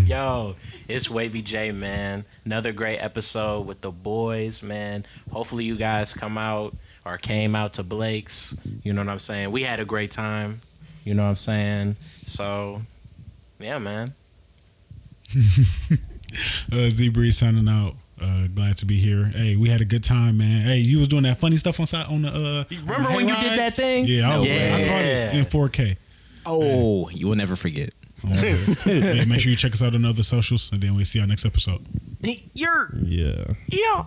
Yo, it's Wavy J, man. Another great episode with the boys, man. Hopefully you guys came out to Blake's. You know what I'm saying? We had a great time. You know what I'm saying? So, yeah, man. Z-Breeze signing out. Glad to be here. Hey, we had a good time, man. Hey, you was doing that funny stuff on the remember when you did that thing? Yeah, I caught it in 4K. Oh, you will never forget. Yeah, make sure you check us out on other socials, and then we'll see our next episode. Yeah. Yeah.